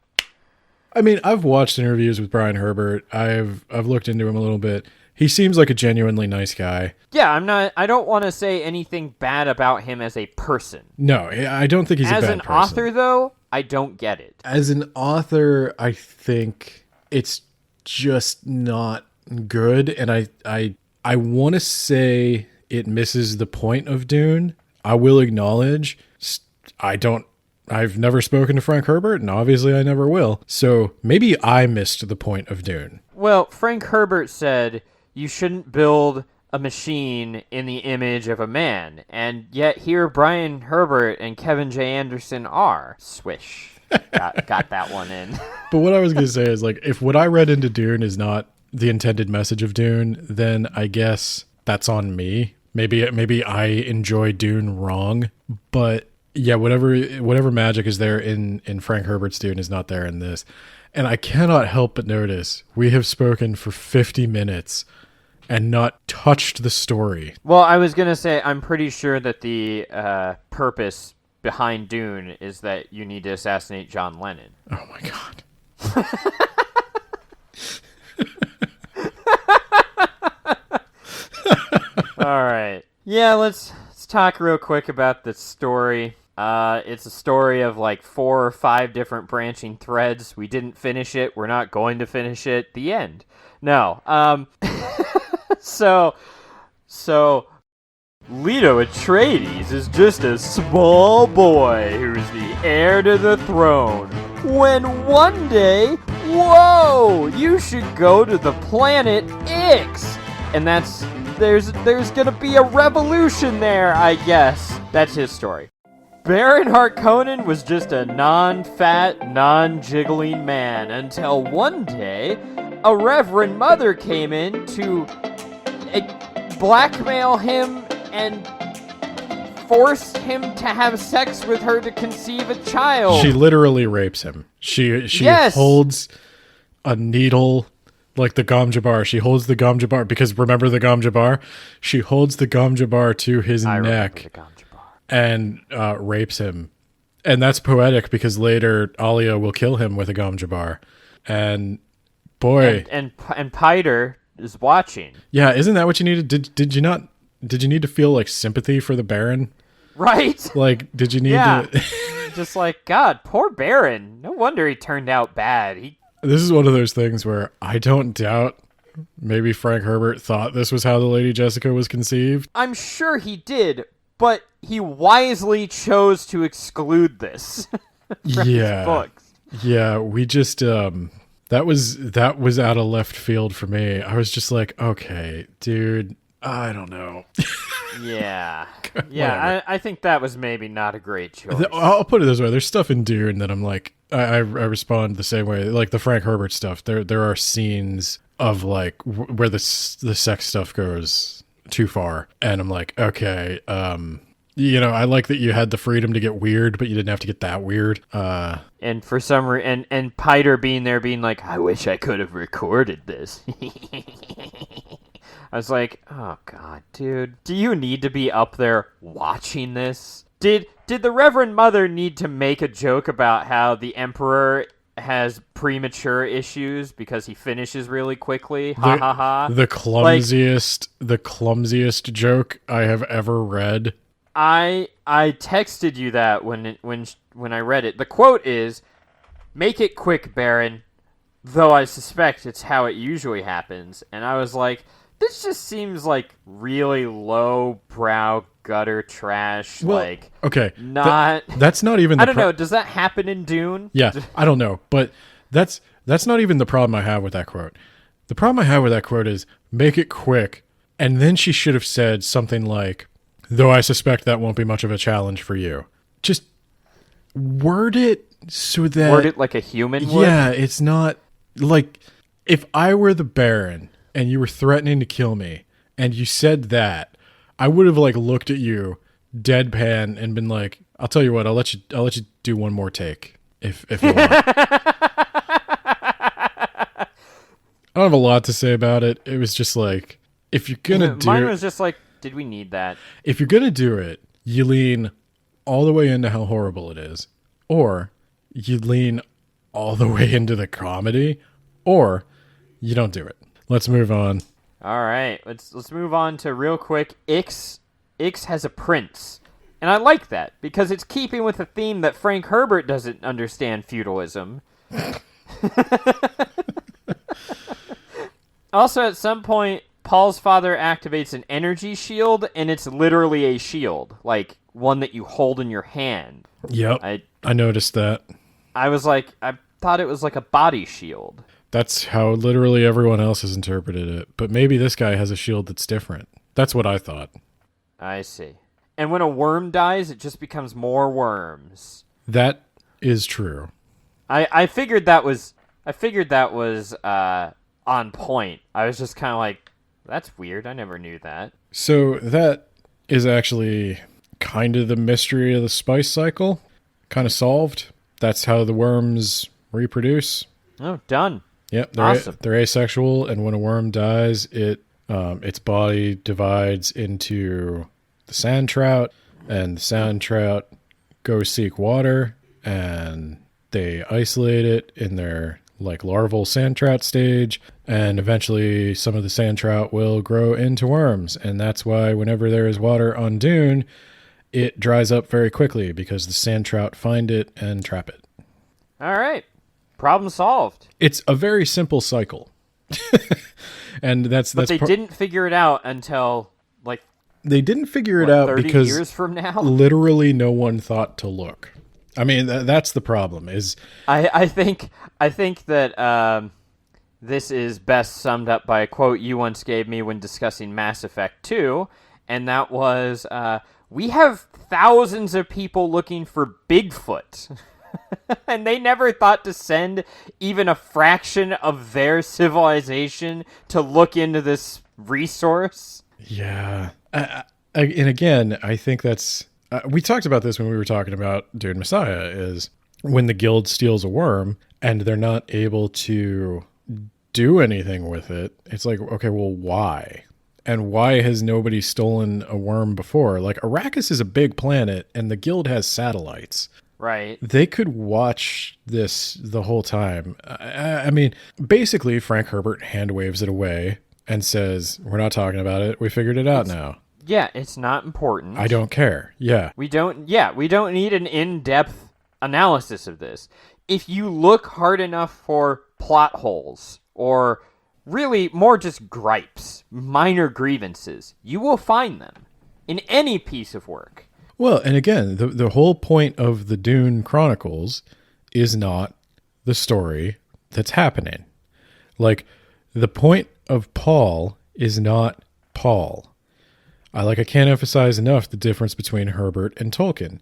I mean, I've watched interviews with Brian Herbert. I've looked into him a little bit. He seems like a genuinely nice guy. Yeah, I don't want to say anything bad about him as a person. No, I don't think he's a bad person. As an author, though, I don't get it. As an author, I think it's just not good, and I want to say it misses the point of Dune. I will acknowledge I've never spoken to Frank Herbert, and obviously I never will. So maybe I missed the point of Dune. Well, Frank Herbert said you shouldn't build a machine in the image of a man, and yet here Brian Herbert and Kevin J. Anderson are. Swish. Got that one in. But what I was going to say is, like, if what I read into Dune is not the intended message of Dune, then I guess that's on me. Maybe I enjoy Dune wrong, but yeah, whatever magic is there in Frank Herbert's Dune is not there in this. And I cannot help but notice we have spoken for 50 minutes and not touched the story. Well, I was going to say, I'm pretty sure that the purpose behind Dune is that you need to assassinate John Lennon. Oh my God. All right. Yeah, let's talk real quick about the story. It's a story of like 4 or 5 different branching threads. We didn't finish it. We're not going to finish it. The end. No. So Leto Atreides is just a small boy who's the heir to the throne. When one day, whoa, you should go to the planet Ix. And there's gonna be a revolution there, I guess. That's his story. Baron Harkonnen was just a non-fat, non-jiggling man until one day, a Reverend Mother came in to blackmail him and forced him to have sex with her to conceive a child. She literally rapes him. She yes. holds a needle, like the Gom Jabbar. She holds the Gom Jabbar, because remember the Gom Jabbar? She holds the Gom Jabbar to his neck and rapes him. And that's poetic, because later Alia will kill him with a Gom Jabbar. And boy, and Piter is watching. Yeah, isn't that what you needed? Did you need to feel like sympathy for the Baron? Right? Like, did you need Yeah. to? Just like, God, poor Baron. No wonder he turned out bad. This is one of those things where I don't doubt maybe Frank Herbert thought this was how the Lady Jessica was conceived. I'm sure he did, but he wisely chose to exclude this from his books. Yeah, we just that was out of left field for me. I was just like, okay, dude, I don't know. Yeah. Yeah, I think that was maybe not a great choice. I'll put it this way: there's stuff in Dune that I'm like, I respond the same way. Like the Frank Herbert stuff, there are scenes of like where the sex stuff goes too far, and I'm like, okay, I like that you had the freedom to get weird, but you didn't have to get that weird. And for some reason, and Piter being like, I wish I could have recorded this. I was like, oh God, dude, do you need to be up there watching this? Did the Reverend Mother need to make a joke about how the Emperor has premature issues because he finishes really quickly? Ha ha ha. The clumsiest joke I have ever read. I texted you that when I read it. The quote is, "Make it quick, Baron, though I suspect it's how it usually happens." And I was like, this just seems like really low brow gutter trash. Well, like, okay, that's not even. I don't know. Does that happen in Dune? Yeah, I don't know, but that's not even the problem I have with that quote. The problem I have with that quote is make it quick, and then she should have said something like, "Though I suspect that won't be much of a challenge for you." Just word it so that word it like a human would. Yeah, it's not like if I were the Baron and you were threatening to kill me and you said that, I would have like looked at you deadpan and been like, I'll tell you what, I'll let you do one more take if you want. I don't have a lot to say about it. It was just like, if you're gonna do mine was just like, did we need that? If you're gonna do it, you lean all the way into how horrible it is, or you lean all the way into the comedy, or you don't do it. Let's move on. All right, let's move on to real quick. Ix has a prince, and I like that because it's keeping with the theme that Frank Herbert doesn't understand feudalism. Also, at some point, Paul's father activates an energy shield, and it's literally a shield, like one that you hold in your hand. Yep, I noticed that. I was like, I thought it was like a body shield. That's how literally everyone else has interpreted it, but maybe this guy has a shield that's different. That's what I thought. I see. And when a worm dies, it just becomes more worms. That is true. I figured that was on point. I was just kind of like, that's weird. I never knew that. So that is actually kind of the mystery of the spice cycle. Kind of solved. That's how the worms reproduce. Oh, done. Yep, Awesome. They're asexual, and when a worm dies, its body divides into the sand trout, and the sand trout go seek water, and they isolate it in their like larval sand trout stage, and eventually some of the sand trout will grow into worms, and that's why whenever there is water on Dune, it dries up very quickly because the sand trout find it and trap it. All right. Problem solved. It's a very simple cycle. And but they didn't figure it out until like they didn't figure it out 30 because years from now. Literally no one thought to look. I mean, that's the problem. Is I think that this is best summed up by a quote you once gave me when discussing Mass Effect 2, and that was, "We have thousands of people looking for Bigfoot." And they never thought to send even a fraction of their civilization to look into this resource. Yeah. And again, I think that's... we talked about this when we were talking about Dune Messiah, is when the guild steals a worm and they're not able to do anything with it, it's like, okay, well, why? And why has nobody stolen a worm before? Like, Arrakis is a big planet and the guild has satellites. Right. They could watch this the whole time. I mean, basically, Frank Herbert hand waves it away and says, "We're not talking about it. We figured it out now." Yeah, it's not important. I don't care. Yeah. We don't need an in-depth analysis of this. If you look hard enough for plot holes or really more just gripes, minor grievances, you will find them in any piece of work. Well, and again, the whole point of the Dune Chronicles is not the story that's happening. Like, the point of Paul is not Paul. I can't emphasize enough the difference between Herbert and Tolkien.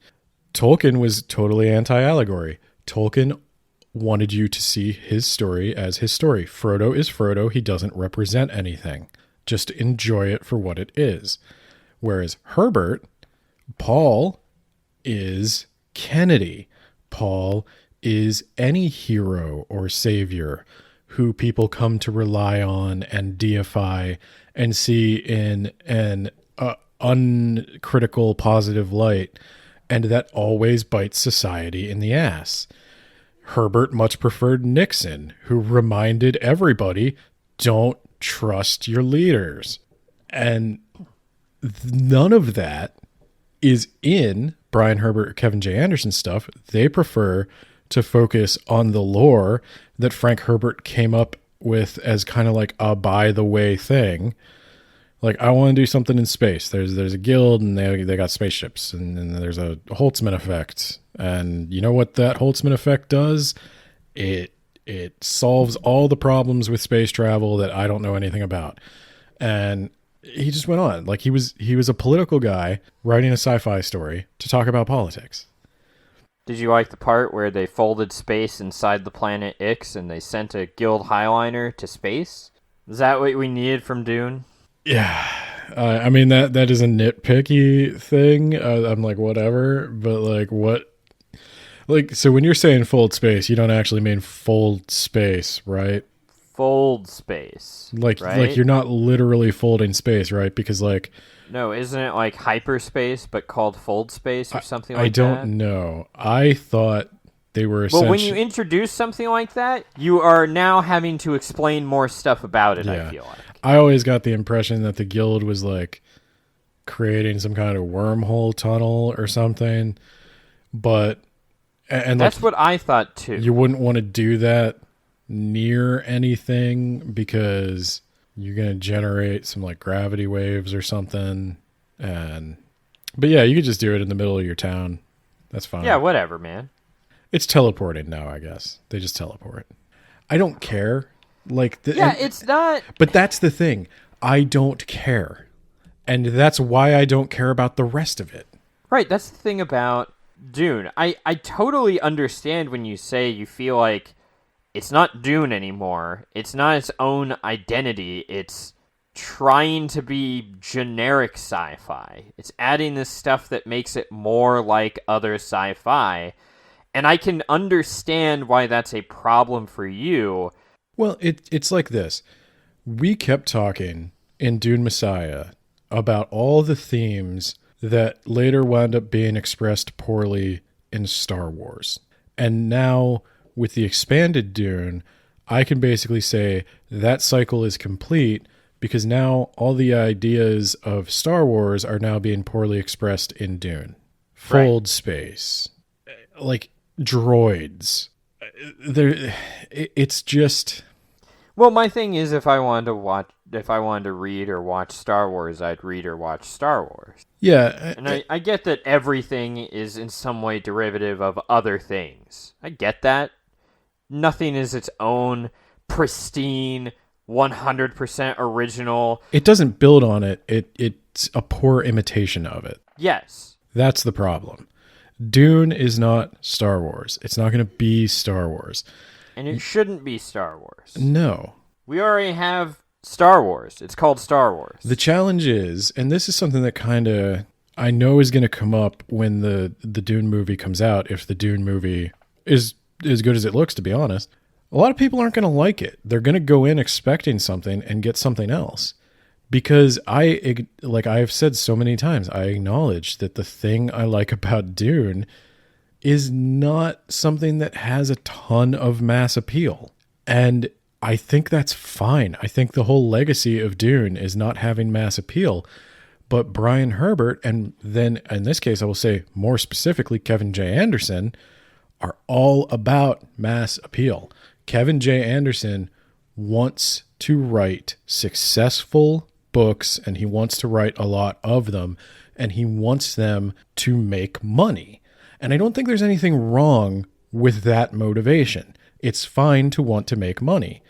Tolkien was totally anti-allegory. Tolkien wanted you to see his story as his story. Frodo is Frodo. He doesn't represent anything. Just enjoy it for what it is. Whereas Herbert, Paul is Kennedy. Paul is any hero or savior who people come to rely on and deify and see in an uncritical positive light, and that always bites society in the ass. Herbert much preferred Nixon, who reminded everybody, don't trust your leaders. And none of that is in Brian Herbert or Kevin J. Anderson stuff. They prefer to focus on the lore that Frank Herbert came up with as kind of like a by the way thing. Like, I want to do something in space. There's a guild and they got spaceships and there's a Holtzman effect. And you know what that Holtzman effect does? It solves all the problems with space travel that I don't know anything about. And he just went on. Like, he was a political guy writing a sci-fi story to talk about politics. Did you like the part where they folded space inside the planet Ix and they sent a guild highliner to space? Is that what we needed from Dune? Yeah. I mean, that is a nitpicky thing. I'm like, whatever. But like, what? Like, so when you're saying fold space, you don't actually mean fold space, right? Fold space. Like, right? Like you're not literally folding space, right? Because like... No, isn't it like hyperspace, but called fold space or something like that? I don't know. I thought they were essentially... Well, when you introduce something like that, you are now having to explain more stuff about it, yeah. I feel like. I always got the impression that the guild was like creating some kind of wormhole tunnel or something. But... And that's like, what I thought too. You wouldn't want to do that near anything because you're going to generate some like gravity waves or something. But yeah, you could just do it in the middle of your town. That's fine. Yeah, whatever, man. It's teleporting now, I guess. They just teleport. I don't care. It's not. But that's the thing. I don't care. And that's why I don't care about the rest of it. Right, that's the thing about Dune. I totally understand when you say you feel like it's not Dune anymore. It's not its own identity. It's trying to be generic sci-fi. It's adding this stuff that makes it more like other sci-fi. And I can understand why that's a problem for you. Well, it's like this. We kept talking in Dune Messiah about all the themes that later wound up being expressed poorly in Star Wars. And now, with the expanded Dune, I can basically say that cycle is complete because now all the ideas of Star Wars are now being poorly expressed in Dune. Fold space. Like, droids. It's just... Well, my thing is, if I wanted to read or watch Star Wars, I'd read or watch Star Wars. Yeah. And I get that everything is in some way derivative of other things. I get that. Nothing is its own pristine, 100% original. It doesn't build on it. It's a poor imitation of it. Yes. That's the problem. Dune is not Star Wars. It's not going to be Star Wars. And it shouldn't be Star Wars. No. We already have Star Wars. It's called Star Wars. The challenge is, and this is something that kind of I know is going to come up when the Dune movie comes out, if the Dune movie is as good as it looks, to be honest. A lot of people aren't going to like it. They're going to go in expecting something and get something else. Because I've said so many times, I acknowledge that the thing I like about Dune is not something that has a ton of mass appeal. And I think that's fine. I think the whole legacy of Dune is not having mass appeal. But Brian Herbert, and then in this case, I will say more specifically, Kevin J. Anderson, are all about mass appeal. Kevin J. Anderson wants to write successful books, and he wants to write a lot of them, and he wants them to make money. And I don't think there's anything wrong with that motivation. It's fine to want to make money.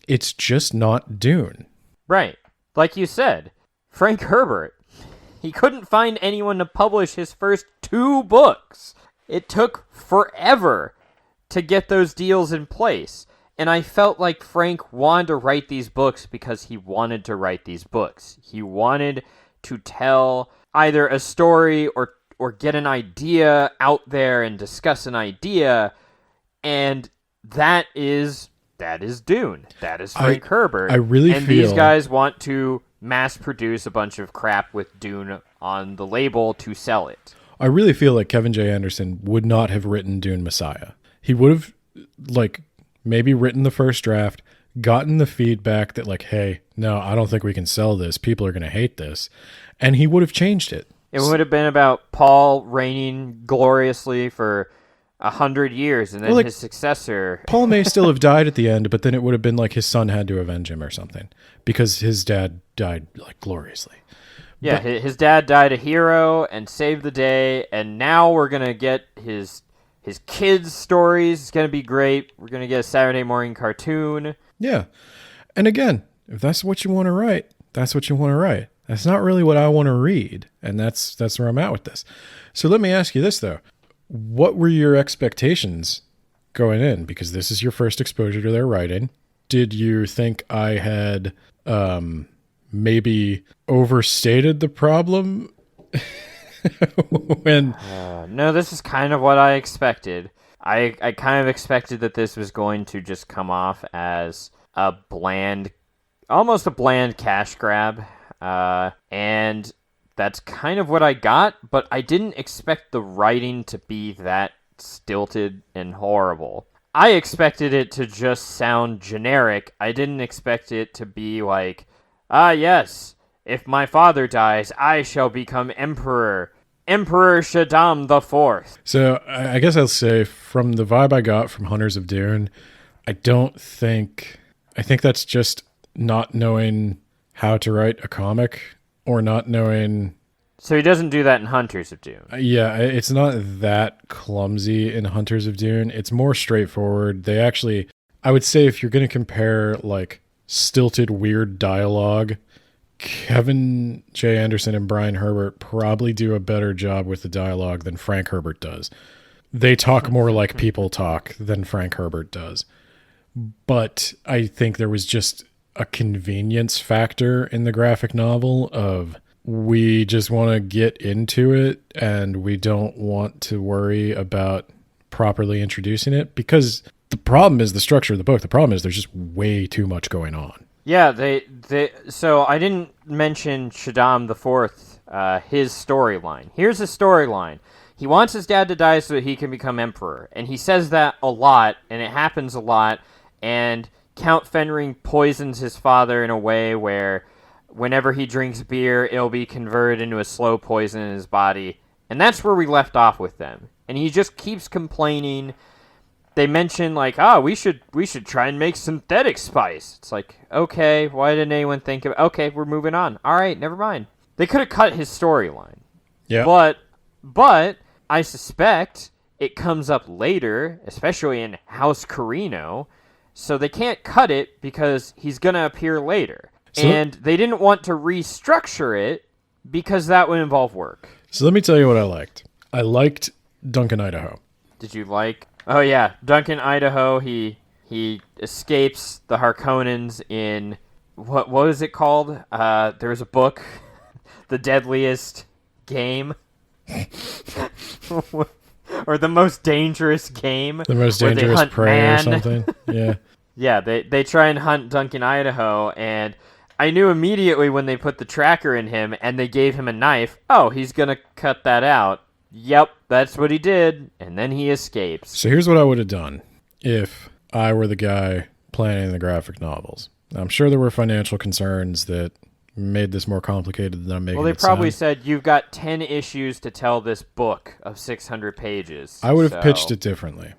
It's just not Dune. Right. Like you said, Frank Herbert, he couldn't find anyone to publish his first 2 books. It took forever to get those deals in place. And I felt like Frank wanted to write these books because he wanted to write these books. He wanted to tell either a story or get an idea out there and discuss an idea. And that is Dune. That is Frank Herbert. I really and feel... these guys want to mass produce a bunch of crap with Dune on the label to sell it. I really feel like Kevin J. Anderson would not have written Dune Messiah. He would have, like, maybe written the first draft, gotten the feedback that, like, hey, no, I don't think we can sell this. People are going to hate this. And he would have changed it. It would have been about Paul reigning gloriously for 100 years, and then his successor... Paul may still have died at the end, but then it would have been like his son had to avenge him or something, because his dad died, like, gloriously. Yeah, his dad died a hero and saved the day, and now we're going to get his kids' stories. It's going to be great. We're going to get a Saturday morning cartoon. Yeah. And again, if that's what you want to write, that's what you want to write. That's not really what I want to read, and that's where I'm at with this. So let me ask you this, though. What were your expectations going in? Because this is your first exposure to their writing. Did you think I had maybe overstated the problem? No, this is kind of what I expected. I kind of expected that this was going to just come off as almost a bland cash grab. And that's kind of what I got, but I didn't expect the writing to be that stilted and horrible. I expected it to just sound generic. I didn't expect it to be like, yes, if my father dies, I shall become emperor. Emperor Shaddam the Fourth. So I guess I'll say from the vibe I got from Hunters of Dune, I think that's just not knowing how to write a comic or not knowing. So he doesn't do that in Hunters of Dune. Yeah, it's not that clumsy in Hunters of Dune. It's more straightforward. They actually, I would say if you're going to compare like stilted, weird dialogue, Kevin J. Anderson and Brian Herbert probably do a better job with the dialogue than Frank Herbert does. They talk more like people talk than Frank Herbert does. But I think there was just a convenience factor in the graphic novel of we just want to get into it and we don't want to worry about properly introducing it, because the problem is the structure of the book. The problem is there's just way too much going on. Yeah, so I didn't mention Shaddam the Fourth, his storyline. Here's his storyline. He wants his dad to die so that he can become emperor, and he says that a lot, and it happens a lot, and Count Fenring poisons his father in a way where whenever he drinks beer, it'll be converted into a slow poison in his body. And that's where we left off with them. And he just keeps complaining. They mention, like, we should try and make synthetic spice. It's like, okay, why didn't anyone think of... Okay, we're moving on. All right, never mind. They could have cut his storyline. Yeah. But I suspect it comes up later, especially in House Carino. So they can't cut it because he's going to appear later. And they didn't want to restructure it because that would involve work. So let me tell you what I liked. I liked Duncan Idaho. Did you like... Oh, yeah. Duncan Idaho, he escapes the Harkonnens in... What was it called? There was a book, The Deadliest Game. Or The Most Dangerous Game. The Most Dangerous Prey or something. Yeah. Yeah, they try and hunt Duncan Idaho, and I knew immediately when they put the tracker in him and they gave him a knife, oh, he's going to cut that out. Yep, that's what he did, and then he escapes. So here's what I would have done if I were the guy planning the graphic novels. I'm sure there were financial concerns that made this more complicated than I'm making it Well, they probably sound. said, you've got 10 issues to tell this book of 600 pages. I would have pitched it differently.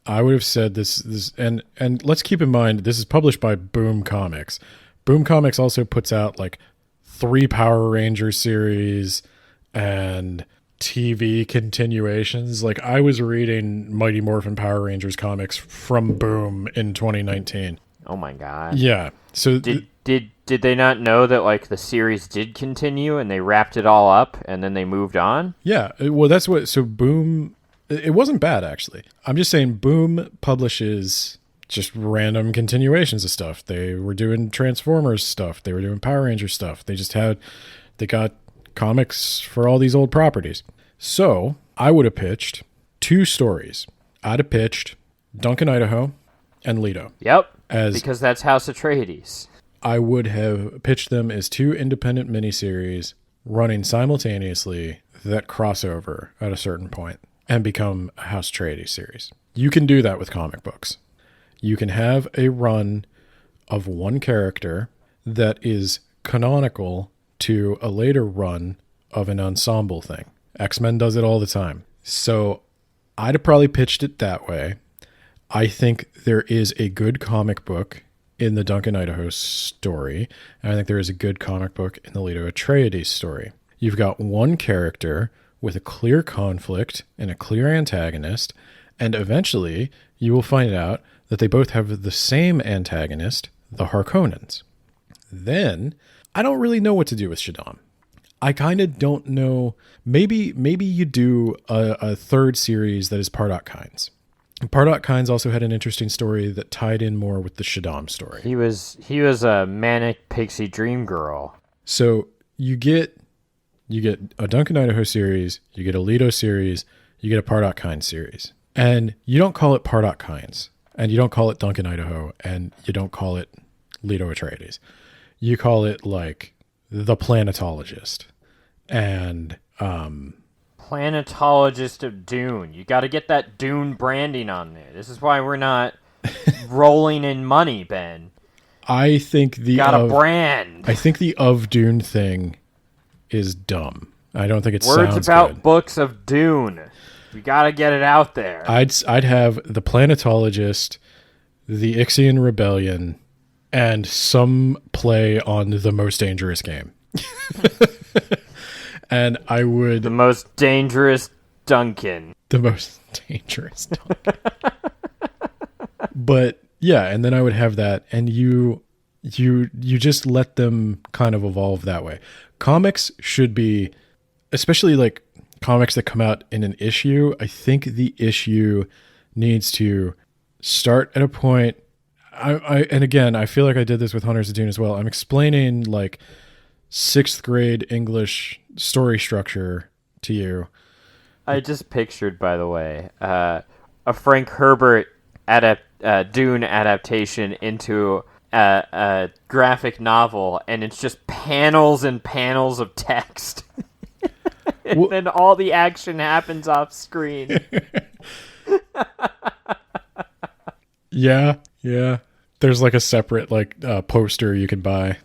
I would have said this, and let's keep in mind, this is published by Boom Comics. Boom Comics also puts out like 3 Power Rangers series and TV continuations. Like, I was reading Mighty Morphin Power Rangers comics from Boom in 2019. Oh my god. Yeah. So Did they not know that like the series did continue and they wrapped it all up and then they moved on? yeah, well, that's what. So Boom, it wasn't bad actually. I'm just saying, Boom publishes just random continuations of stuff. They were doing Transformers stuff. They were doing Power Rangers stuff. They got comics for all these old properties. So I would have pitched 2 stories. I'd have pitched Duncan, Idaho, and Leto. Yep. As Because that's House Atreides. I would have pitched them as 2 independent miniseries running simultaneously that cross over at a certain point and become a House Atreides series. You can do that with comic books. You can have a run of one character that is canonical to a later run of an ensemble thing. X-Men does it all the time. So I'd have probably pitched it that way. I think there is a good comic book in the Duncan, Idaho story, and I think there is a good comic book in the Leto Atreides story. You've got one character with a clear conflict and a clear antagonist, and eventually you will find out that they both have the same antagonist, the Harkonnens. Then, I don't really know what to do with Shaddam. I kind of don't know. Maybe you do a third series that is Pardot Kynes. Pardot Kynes also had an interesting story that tied in more with the Shaddam story. He was a manic pixie dream girl. So you get a Duncan, Idaho series, you get a Leto series, you get a Pardot Kynes series. And you don't call it Pardot Kynes, and you don't call it Duncan, Idaho, and you don't call it Leto Atreides. You call it like the Planetologist. And Planetologist of Dune. You got to get that Dune branding on there. This is why we're not rolling in money, Ben. I think the got a brand. I think the of Dune thing is dumb. I don't think it Words sounds about good. books of Dune. We got to get it out there. I'd have the Planetologist, the Ixian Rebellion, and some play on the most dangerous game. And I would... The most dangerous Duncan. The most dangerous Duncan. But, yeah, and then I would have that, and you just let them kind of evolve that way. Comics should be, especially like comics that come out in an issue, I think the issue needs to start at a point... and again, I feel like I did this with Hunters of Dune as well. I'm explaining like 6th grade English story structure to you. I just pictured, by the way, a Frank Herbert Dune adaptation into a graphic novel, and it's just panels and panels of text. And then all the action happens off screen. Yeah. There's like a separate like poster you can buy.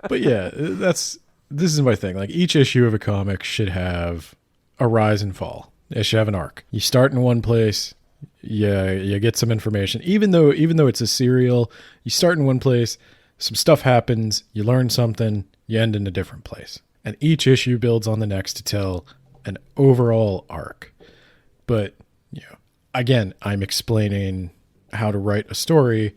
But yeah, this is my thing. Like each issue of a comic should have a rise and fall. It should have an arc. You start in one place, you get some information. Even though it's a serial, you start in one place, some stuff happens, you learn something, you end in a different place. And each issue builds on the next to tell an overall arc. But, again, I'm explaining how to write a story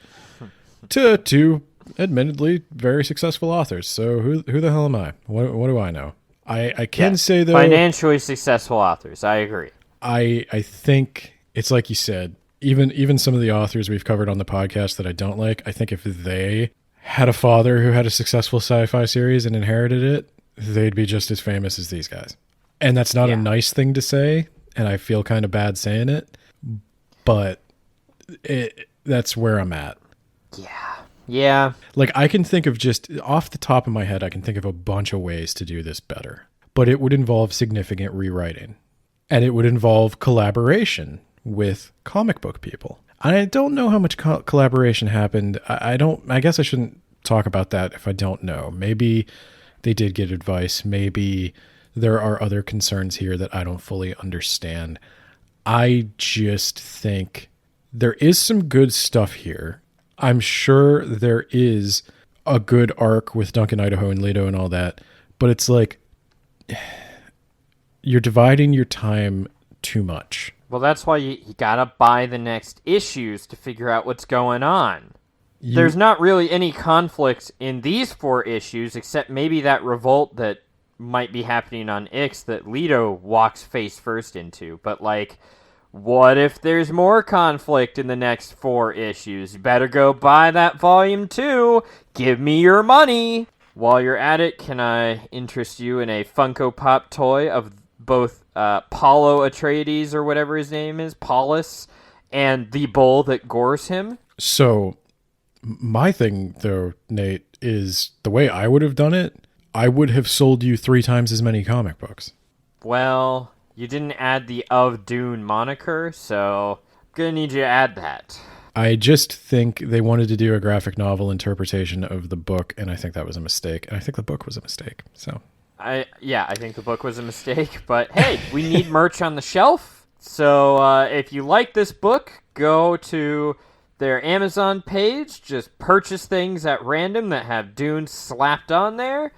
to two admittedly very successful authors. So who the hell am I? What do I know? I can say though, financially successful authors. I agree. I think it's like you said, even some of the authors we've covered on the podcast that I don't like, I think if they had a father who had a successful sci-fi series and inherited it, they'd be just as famous as these guys. And that's not a nice thing to say, and I feel kind of bad saying it, but that's where I'm at. Yeah. Like I can think of just off the top of my head, I can think of a bunch of ways to do this better, but it would involve significant rewriting, and it would involve collaboration with comic book people. I don't know how much collaboration happened. I guess I shouldn't talk about that if I don't know. Maybe they did get advice. Maybe there are other concerns here that I don't fully understand. I just think there is some good stuff here. I'm sure there is a good arc with Duncan Idaho and Leto and all that, but it's like you're dividing your time too much. Well, that's why you gotta buy the next issues to figure out what's going on. There's not really any conflict in these 4 issues, except maybe that revolt that might be happening on Ix that Leto walks face first into. But, like, what if there's more conflict in the next 4 issues? You better go buy that volume 2. Give me your money. While you're at it, can I interest you in a Funko Pop toy of both Paulo Atreides, or whatever his name is, Paulus, and the bull that gores him? So, my thing, though, Nate, is the way I would have done it, I would have sold you 3 times as many comic books. Well, you didn't add the of Dune moniker, so I'm gonna need you to add that. I just think they wanted to do a graphic novel interpretation of the book, and I think that was a mistake. And I think the book was a mistake. So, I think the book was a mistake, but hey, we need merch on the shelf. So if you like this book, go to their Amazon page. Just purchase things at random that have Dune slapped on there.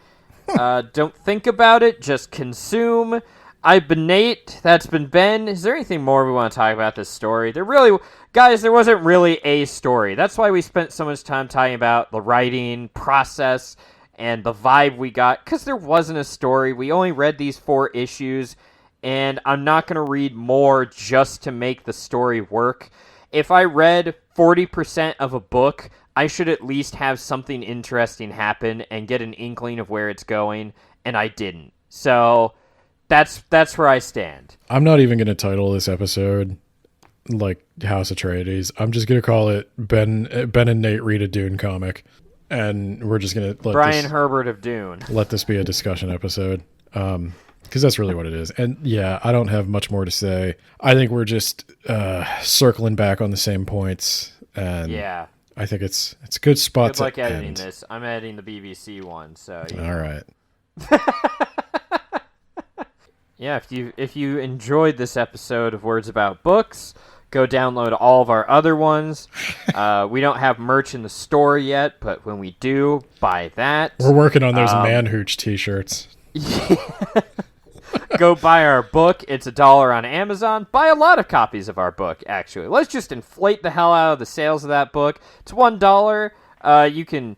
Don't think about it. Just consume. I've been Nate. That's been Ben. Is there anything more we want to talk about this story? There wasn't really a story. That's why we spent so much time talking about the writing process and the vibe we got, because there wasn't a story. We only read these 4 issues, and I'm not going to read more just to make the story work. If I read 40% of a book, I should at least have something interesting happen and get an inkling of where it's going, and I didn't. So that's where I stand. I'm not even going to title this episode like House Atreides. I'm just going to call it Ben and Nate read a Dune comic, and we're just going to let Brian Herbert of Dune. Let this be a discussion episode, because that's really what it is. And yeah, I don't have much more to say. I think we're just circling back on the same points, and yeah, I think it's a good spot. Good luck editing this. I'm editing the BBC one, so yeah. All right. Yeah, if you enjoyed this episode of Words About Books, go download all of our other ones. We don't have merch in the store yet, but when we do, buy that. We're working on those man hooch t-shirts. Go buy our book. It's $1 on Amazon. Buy a lot of copies of our book, actually. Let's just inflate the hell out of the sales of that book. It's $1. You can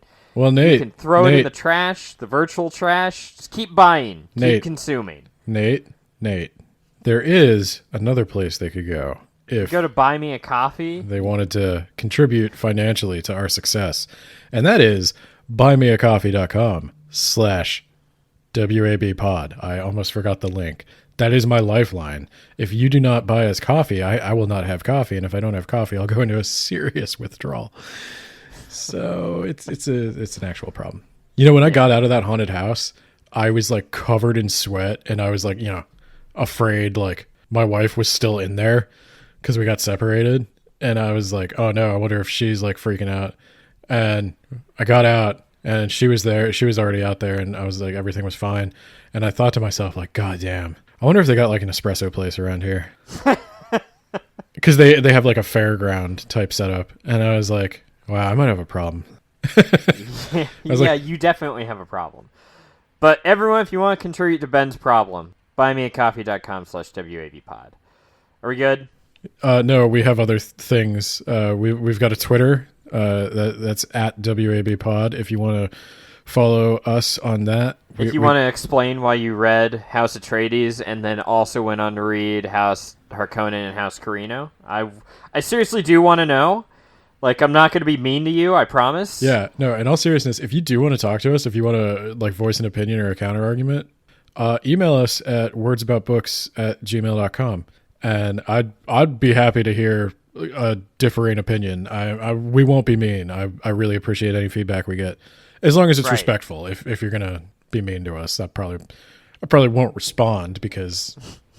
throw it in the trash, the virtual trash. Just keep buying. Keep consuming. Nate, there is another place they could go if go to Buy Me a Coffee. They wanted to contribute financially to our success, and that is buymeacoffee.com/WABpod. I almost forgot the link. That is my lifeline. If you do not buy us coffee, I will not have coffee, and if I don't have coffee, I'll go into a serious withdrawal. So it's an actual problem. You know, when I got out of that haunted house, I was like covered in sweat, and I was like, afraid like my wife was still in there because we got separated. And I was like, oh no, I wonder if she's like freaking out. And I got out, and she was there. She was already out there, and I was like, everything was fine. And I thought to myself, like, God damn, I wonder if they got like an espresso place around here. Because they have like a fairground type setup. And I was like, wow, I might have a problem. You definitely have a problem. But everyone, if you want to contribute to Ben's problem, buymeacoffee.com/WABpod. Are we good? No, we have other things. We've got a Twitter that's at WABpod. If you want to follow us on that. If you want to explain why you read House Atreides and then also went on to read House Harkonnen and House Carino, I seriously do want to know. Like, I'm not going to be mean to you, I promise. Yeah, no, in all seriousness, if you do want to talk to us, if you want to like voice an opinion or a counter argument, email us at wordsaboutbooks@gmail.com. And I'd be happy to hear a differing opinion. We won't be mean. I really appreciate any feedback we get, as long as it's respectful. If you're going to be mean to us, I probably won't respond because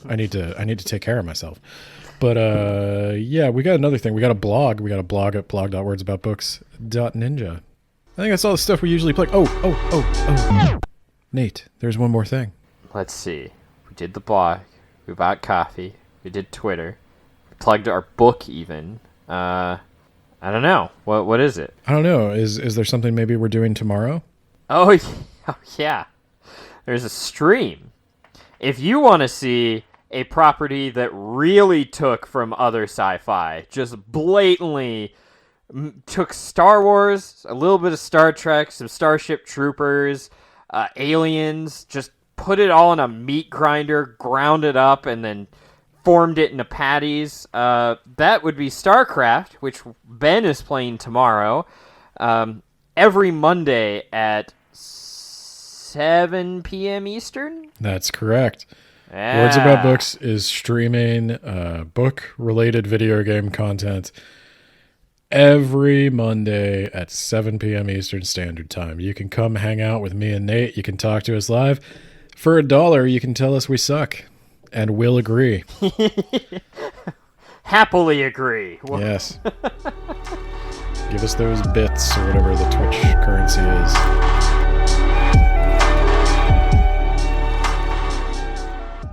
I need to take care of myself. But yeah, we got another thing. We got a blog. We got a blog at blog.wordsaboutbooks.ninja. I think that's all the stuff we usually plug. Oh. Nate, there's one more thing. Let's see. We did the blog. We bought coffee. We did Twitter. We plugged our book even. I don't know. What is it? I don't know. Is there something maybe we're doing tomorrow? Oh, yeah. There's a stream. If you want to see a property that really took from other sci-fi, just blatantly took Star Wars, a little bit of Star Trek, some Starship Troopers, Aliens, just put it all in a meat grinder, ground it up, and then formed it into patties. That would be StarCraft, which Ben is playing tomorrow, every Monday at 7 p.m. Eastern? That's correct. Yeah. Words About Books is streaming book-related video game content every Monday at 7 p.m. Eastern Standard Time. You can come hang out with me and Nate. You can talk to us live. For $1, you can tell us we suck, and we'll agree. Happily agree. Yes. Give us those bits or whatever the Twitch currency is.